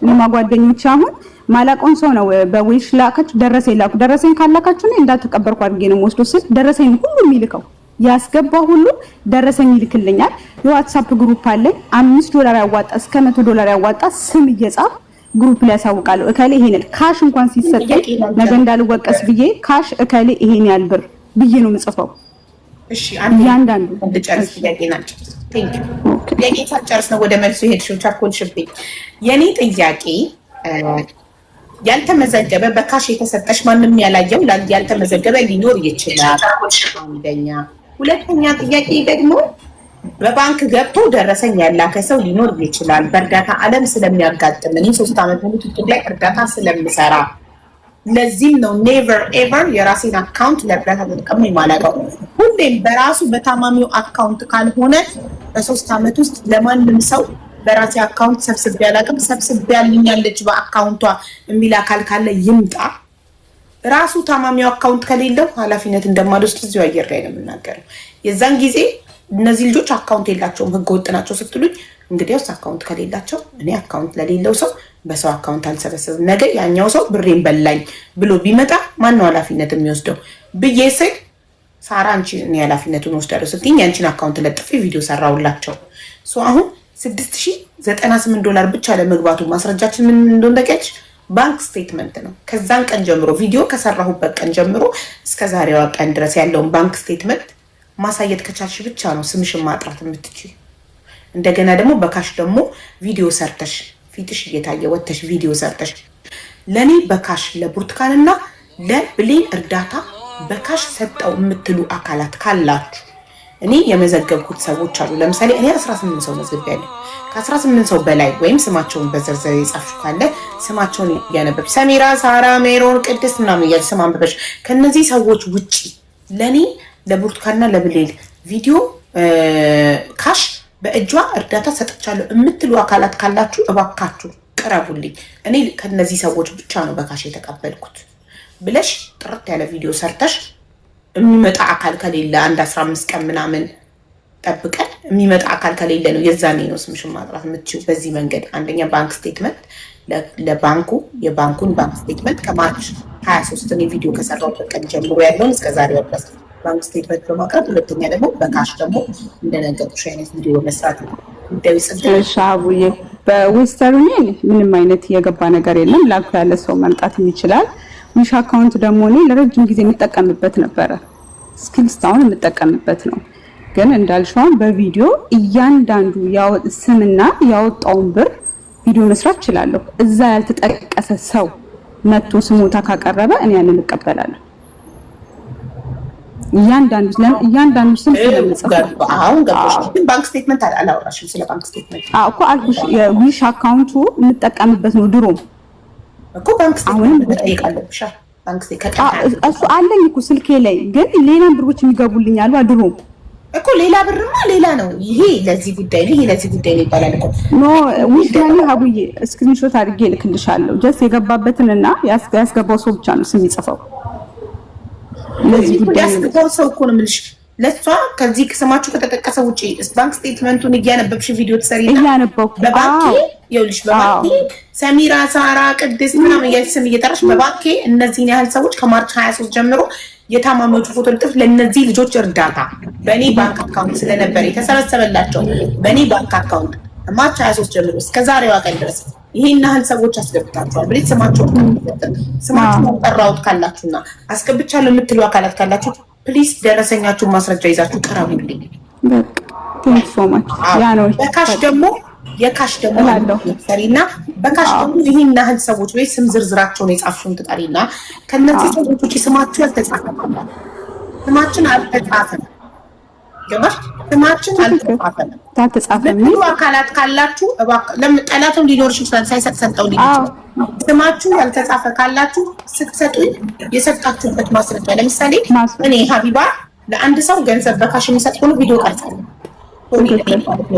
እኔማ ጓደኞቼ አሁን ማላቆን ሰው ነው በዊሽ ላካችሁ ደረሰኝ ላኩ። ደረሰኝ ካላካችሁ ነው እንዳትቀበርኩ አድርጌ ነው ወስዶ ስል ደረሰኝ ሁሉ የሚልከው ያስገባ ሁሉ ደረሰኝ ይልክልኛል። የዋትስአፕ ግሩፕ አለኝ። $5 ያዋጣ እስከ $100 ያዋጣ ስም እየጻፍ ግሩፕ ላይ ያሳውቃለሁ። እከሌ ይሄን ካሽ እንኳን ሲሰጠኝ ነገ እንዳልወቀስ ብዬ ካሽ እከሌ ይሄን ያህል ብር ብዬ ነው የምጽፈው። እሺ አንዳንዱ እንደጨርስ ጥያቄ ናቸው። ቴንክ ዩ የጌታ ጨርስ ነው ወደ መልሱ ሄድሽው ቻኮልሽብኝ። የኔ ጥያቄ ያልተመዘገበ በካሽ የተሰጠሽ ማንም ያላየው ያልተመዘገበ ሊኖር ይችላል። አንደኛ። ሁለተኛ ጥያቄ ደግሞ በባንክ ገብቶ ደረሰኝ ያላከ ሰው ሊኖር ይችላል። በእርዳታ ዓለም ስለሚያጋጥም እኔ 3 ዓመት ሙሉ ቲክቶክ ላይ እርዳታ ስለምሰራ ለዚህም ነው ኔቨር ኤቨር የራሴን አካውንት ለእርዳታ ተጠቅሜ የማላውቀው። ሁሌም በራሱ በታማሚው አካውንት ካልሆነ በ3 ዓመት ውስጥ ለማንም ሰው በራሴ አካውንት ሰብስቤ አላውቅም። ሰብስቤ ያልኛለች በአካውንቷ የሚል አካል ካለ ይምጣ። ራሱ ታማሚው አካውንት ከሌለው ኃላፊነት እንደማልወስድ እዚሁ አየር ላይ ነው የምናገረው። የዛን ጊዜ እነዚህ ልጆች አካውንት የላቸውም ህገወጥ ናቸው ስትሉኝ፣ እንግዲያውስ አካውንት ከሌላቸው እኔ አካውንት ለሌለው ሰው በሰው አካውንት አልሰበሰብም። ነገ ያኛው ሰው ብሬን በላኝ ብሎ ቢመጣ ማነው ኃላፊነት የሚወስደው ብዬ ስል ሳራ አንቺ እኔ ኃላፊነቱን ወስዳለሁ ስትይኝ ያንቺን አካውንት ለጥፌ ቪዲዮ ሰራሁላቸው። አሁን $6098 ብቻ ለመግባቱ ማስረጃችን ምን እንደሆነ ታውቂያለሽ? ባንክ ስቴትመንት ነው። ከዛን ቀን ጀምሮ ቪዲዮ ከሰራሁበት ቀን ጀምሮ እስከ ዛሬዋ ቀን ድረስ ያለውን ባንክ ስቴትመንት ማሳየት ከቻልሽ ብቻ ነው ስምሽን ማጥራት የምትችይ። እንደገና ደግሞ በካሽ ደግሞ ቪዲዮ ሰርተሽ ፊትሽ እየታየ ወተሽ ቪዲዮ ሰርተሽ ለኔ በካሽ ለብርቱካንና ለብሌን እርዳታ በካሽ ሰጠው የምትሉ አካላት ካላችሁ እኔ የመዘገብኩት ሰዎች አሉ። ለምሳሌ እኔ 18 ሰው መዝግቤያለሁ። ከ18 ሰው በላይ ወይም ስማቸውን በዝርዝር የጻፍሽ ካለ ስማቸውን እያነበብሽ ሰሚራ፣ ሳራ፣ ሜሮን፣ ቅድስት ምናምን እያልሽ ስም አንብበሽ ከነዚህ ሰዎች ውጪ ለኔ ለብርቱካንና ለብሌን ቪዲዮ ካሽ በእጇ እርዳታ ሰጥቻለሁ የምትሉ አካላት ካላችሁ እባካችሁ ቅረቡልኝ። እኔ ከነዚህ ሰዎች ብቻ ነው በካሽ የተቀበልኩት ብለሽ ጥርት ያለ ቪዲዮ ሰርተሽ የሚመጣ አካል ከሌለ አንድ 15 ቀን ምናምን ጠብቀን የሚመጣ አካል ከሌለ ነው የዛኔ ነው ስምሽን ማጥራት የምትችይው በዚህ መንገድ። አንደኛ ባንክ ስቴትመንት ለባንኩ የባንኩን ባንክ ስቴትመንት ከማርች 23 እኔ ቪዲዮ ከሰራሁበት ቀን ጀምሮ ያለውን እስከ ዛሬ ድረስ ባንክ ስቴትመንት በማቅረብ፣ ሁለተኛ ደግሞ በካሽ ደግሞ እንደነገርኩሽ አይነት ቪዲዮ መስራት ነው ጉዳዩ። ሻቡዬ በዌስተርን ምንም አይነት የገባ ነገር የለም። ላኩ ያለ ሰው መምጣት ይችላል። ዊሽ አካውንት ደግሞ እኔ ለረጅም ጊዜ የምጠቀምበት ነበረ። ስኪልስታውን የምጠቀምበት ነው። ግን እንዳልሽው በቪዲዮ እያንዳንዱ ስምና ያወጣውን ብር ቪዲዮ መስራት እችላለሁ። እዛ ያልተጠቀሰ ሰው መጥቶ ስሞታ ካቀረበ እኔ ያንን እቀበላለሁ። እያንዳንዱ ስም ስለምጽፍ አሁን ገባሽ። ግን ባንክ ስቴትመንት አላወራሽም ስለ ባንክ ስቴትመንት። እኮ አልኩሽ የዊሽ አካውንቱ የምጠቀምበት ነው ድሮም እኮ ባንክ ስቴትመንት መጠየቅ አለብሽ። ባንክ እሱ አለኝ እኮ ስልኬ ላይ ግን ሌላ ብሮች የሚገቡልኝ አሉ። አድሮ እኮ ሌላ ብርማ ሌላ ነው። ይሄ ለዚህ ጉዳይ ነው፣ ይሄ ለዚህ ጉዳይ ነው ይባላል እኮ። ኖ ውስዳኒ ሀቡዬ ስክሪንሾት አድርጌ እልክልሻለሁ። ጀስት የገባበትንና ያስገባው ሰው ብቻ ነው ስም ይጽፈው። ለዚህ ጉዳይ ያስገባው ሰው እኮ ነው የምልሽ። ለሷ ከዚህ ስማችሁ ከተጠቀሰ ውጪ ባንክ ስቴትመንቱን እያነበብሽ ቪዲዮ ትሰሪና እያነበብኩ በባንኬ ይኸውልሽ፣ በባንኬ ሰሚራ፣ ሳራ፣ ቅድስት ምናምን እያልሽ ስም እየጠራሽ በባንኬ እነዚህን ያህል ሰዎች ከማርች 23 ጀምሮ የታማሚዎቹ ፎቶ ልጥፍ ለእነዚህ ልጆች እርዳታ በእኔ ባንክ አካውንት ስለነበር የተሰበሰበላቸው በእኔ ባንክ አካውንት ማርች 23 ጀምሮ እስከ ዛሬዋ ቀን ድረስ ይሄን ያህል ሰዎች አስገብታችኋል ብለሽ ስማቸውን ጠራውት ካላችሁና አስገብቻለሁ የምትሉ አካላት ካላችሁ ፕሊዝ ደረሰኛችሁን ማስረጃ ይዛችሁ ቀርቡልኝ። በካሽ ደግሞ ሰሪና በካሽ ደግሞ ይሄን ያህል ሰዎች ወይ ስም ዝርዝራቸውን የጻፍሽውን ትጠሪና ከነዚህ ሰዎች ውጪ ስማችሁ ያልተጻፈ ስማችን አልተጻፈም። ገባሽ? ስማችን አልተጻፈም። ምን አካላት ካላችሁ ጠላትም ሊኖርሽ ይችላል፣ ሳይሰጥ ሰጠው ሊኖር ይችላል። ስማችሁ ያልተጻፈ ካላችሁ ስትሰጡኝ የሰጣችሁበት ማስረጃ፣ ለምሳሌ እኔ ሀቢባ ለአንድ ሰው ገንዘብ በካሽ የሚሰጥ ሆኖ ቪዲዮ ቀርጻለሁ።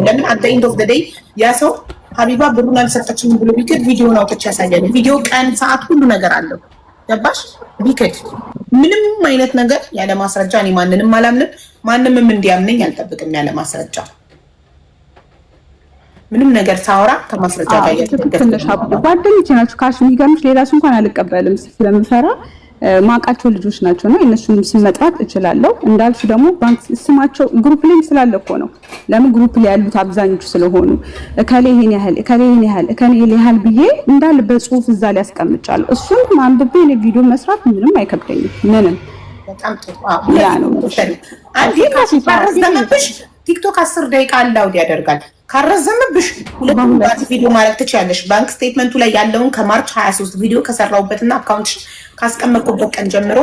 ለምን አት ኤንድ ኦፍ ዘ ዴይ ያ ሰው ሀቢባ ብሩን አልሰጠችኝም ብሎ ቢክድ ቪዲዮን አውጥቼ ያሳያል። ቪዲዮ ቀን፣ ሰዓት፣ ሁሉ ነገር አለው። ገባሽ? ቢክድ ምንም አይነት ነገር ያለ ማስረጃ እኔ ማንንም አላምንም፣ ማንንም እንዲያምነኝ አልጠብቅም። ያለ ማስረጃ ምንም ነገር ሳወራ ከማስረጃ ጋር ትንሽ ጓደኞቼ ናቸው። ካሽ የሚገርምሽ ሌላ ሰው እንኳን አልቀበልም ስለምፈራ ማቃቸው ልጆች ናቸው እና እነሱን ስም መጥራት እችላለሁ። እንዳልሽ ደግሞ ባንክ ስማቸው ግሩፕ ላይ ስላለ እኮ ነው። ለምን ግሩፕ ላይ ያሉት አብዛኞቹ ስለሆኑ እከሌ ይሄን ያህል እከሌ ይሄን ያህል እከሌ ይሄን ያህል ብዬ እንዳል በጽሁፍ እዛ ላይ አስቀምጫለሁ። እሱን ማንበብ ነው ቪዲዮ መስራት ምንም አይከብደኝም። ምንም በጣም ጥሩ ያ ነው። ካረዘመብሽ ቲክቶክ 10 ደቂቃ አላውድ ያደርጋል። ካረዘመብሽ ሁለት ቪዲዮ ማለት ትችያለሽ። ባንክ ስቴትመንቱ ላይ ያለውን ከማርች 23 ቪዲዮ ከሰራውበትና አካውንት ካስቀመጥኩበት ቀን ጀምሮ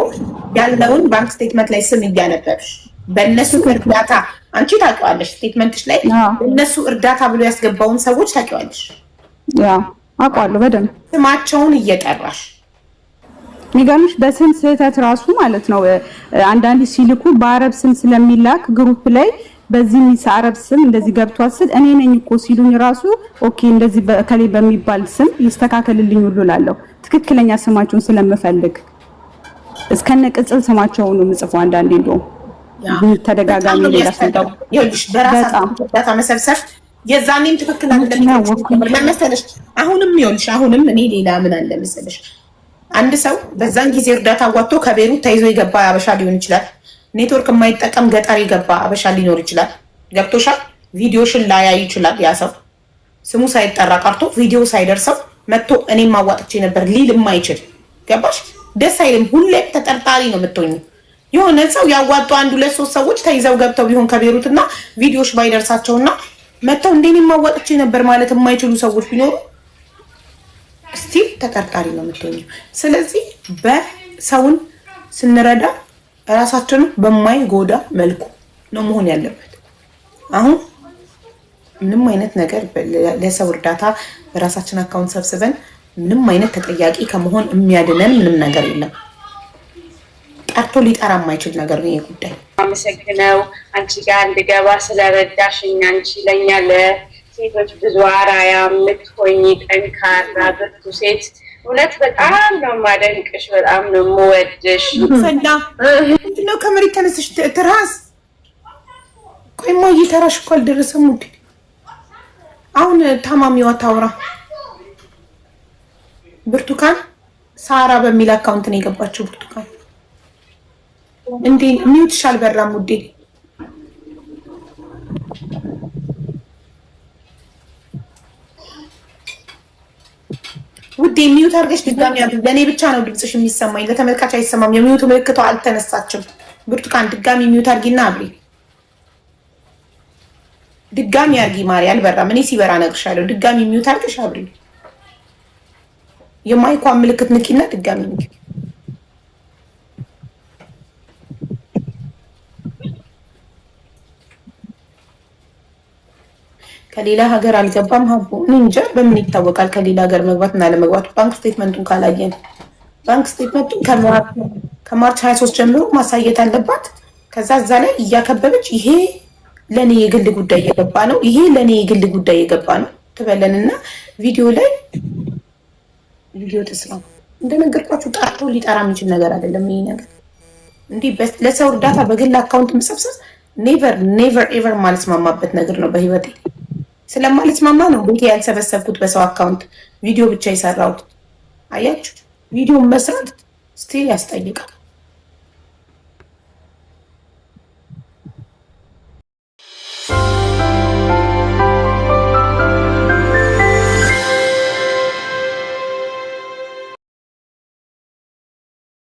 ያለውን ባንክ ስቴትመንት ላይ ስም እያነበብሽ በእነሱ እርዳታ አንቺ ታውቂዋለሽ። ስቴትመንትሽ ላይ በእነሱ እርዳታ ብሎ ያስገባውን ሰዎች ታውቂዋለሽ። ያ አውቃለሁ በደንብ ስማቸውን እየጠራሽ የሚገርምሽ በስም ስህተት ራሱ ማለት ነው። አንዳንድ ሲልኩ በአረብ ስም ስለሚላክ ግሩፕ ላይ በዚህ አረብ ስም እንደዚህ ገብቷል ስል እኔ ነኝ እኮ ሲሉኝ ራሱ ኦኬ እንደዚህ በከሌ በሚባል ስም ይስተካከልልኝ ሁሉ እላለሁ። ትክክለኛ ስማቸውን ስለምፈልግ እስከነ ቅጽል ስማቸውን ነው የምጽፈው። አንዳንዴ እንደውም ተደጋጋሚ ሌላ ሰው ይኸውልሽ በራሳችሁ ዳታ መሰብሰብ የዛኔም ትክክል አይደለም መሰለሽ። አሁንም ይኸውልሽ አሁንም እኔ ሌላ ምን አለ መሰለሽ፣ አንድ ሰው በዛን ጊዜ እርዳታ አዋጥቶ ከቤሩት ተይዞ የገባ አበሻ ሊሆን ይችላል። ኔትወርክ የማይጠቀም ገጠር የገባ አበሻ ሊኖር ይችላል። ገብቶሻል? ቪዲዮሽን ላያይ ይችላል። ያ ሰው ስሙ ሳይጠራ ቀርቶ ቪዲዮ ሳይደርሰው መጥቶ እኔም አዋጥቼ ነበር ሊል የማይችል ገባሽ? ደስ አይልም። ሁሌም ተጠርጣሪ ነው የምትሆኙ። የሆነ ሰው ያዋጡ 1 2 3 ሰዎች ተይዘው ገብተው ቢሆን ከቤሩትና ቪዲዮሽ ባይደርሳቸውና መጥተው እኔም አዋጥቼ ነበር ማለት የማይችሉ ሰዎች ቢኖሩ ስቲል ተጠርጣሪ ነው የምትሆኙ። ስለዚህ በሰውን ስንረዳ ራሳችንን በማይጎዳ መልኩ ነው መሆን ያለበት። አሁን ምንም አይነት ነገር ለሰው እርዳታ በራሳችን አካውንት ሰብስበን ምንም አይነት ተጠያቂ ከመሆን የሚያድነን ምንም ነገር የለም። ጠርቶ ሊጠራ የማይችል ነገር ነው ይሄ ጉዳይ። አመሰግነው አንቺ ጋር እንድገባ ስለረዳሽኝ። አንቺ ለኛ ለሴቶች ብዙ አራያ የምትሆኚ ጠንካራ ብርቱ ሴት፣ እውነት በጣም ነው የማደንቅሽ፣ በጣም ነው የምወድሽ። ፈላ ምንድነው ከመሬት ተነስሽ ትራስ ቆይማ እየተራሽ እኮ አልደረሰም ውዴ። አሁን ታማሚዋ ታውራ። ብርቱካን ሳራ በሚል አካውንት ነው የገባችው። ብርቱካን እንዴ ሚውትሽ አልበራም ውዴ። ውዴ ሚውት አድርገሽ ድጋሚ አድርጊ። ለእኔ ብቻ ነው ድምፅሽ የሚሰማኝ፣ ለተመልካች አይሰማም። የሚውት ምልክቷ አልተነሳችም። ብርቱካን ድጋሚ ሚውት አድርጊና አብሪ። ድጋሚ አድርጊ ማሪ፣ አልበራም። እኔ ሲበራ እነግርሻለሁ። ድጋሚ ሚውት አድርገሽ አብሪ። የማይኳን ምልክት ንቂና ድጋሚ ንቂ። ከሌላ ሀገር አልገባም ሀቡ። እኔ እንጃ በምን ይታወቃል ከሌላ ሀገር መግባት እና ለመግባት? ባንክ ስቴትመንቱን ካላየን ባንክ ስቴትመንቱ ከማርች 23 ጀምሮ ማሳየት አለባት። ከዛ እዛ ላይ እያከበበች ይሄ ለኔ የግል ጉዳይ የገባ ነው፣ ይሄ ለኔ የግል ጉዳይ የገባ ነው ትበለንና ቪዲዮ ላይ ቪዲዮ ተስራ እንደነገርኳችሁ ጣርቶ ሊጠራ የሚችል ነገር አይደለም። ይሄ ነገር እንዲህ ለሰው እርዳታ በግል አካውንት መሰብሰብ ኔቨር ኤቨር ማልስማማበት ነገር ነው። በህይወቴ ስለማልስማማ ነው ቤቴ ያልሰበሰብኩት በሰው አካውንት ቪዲዮ ብቻ የሰራሁት። አያችሁ ቪዲዮ መስራት ስቲል ያስጠይቃል።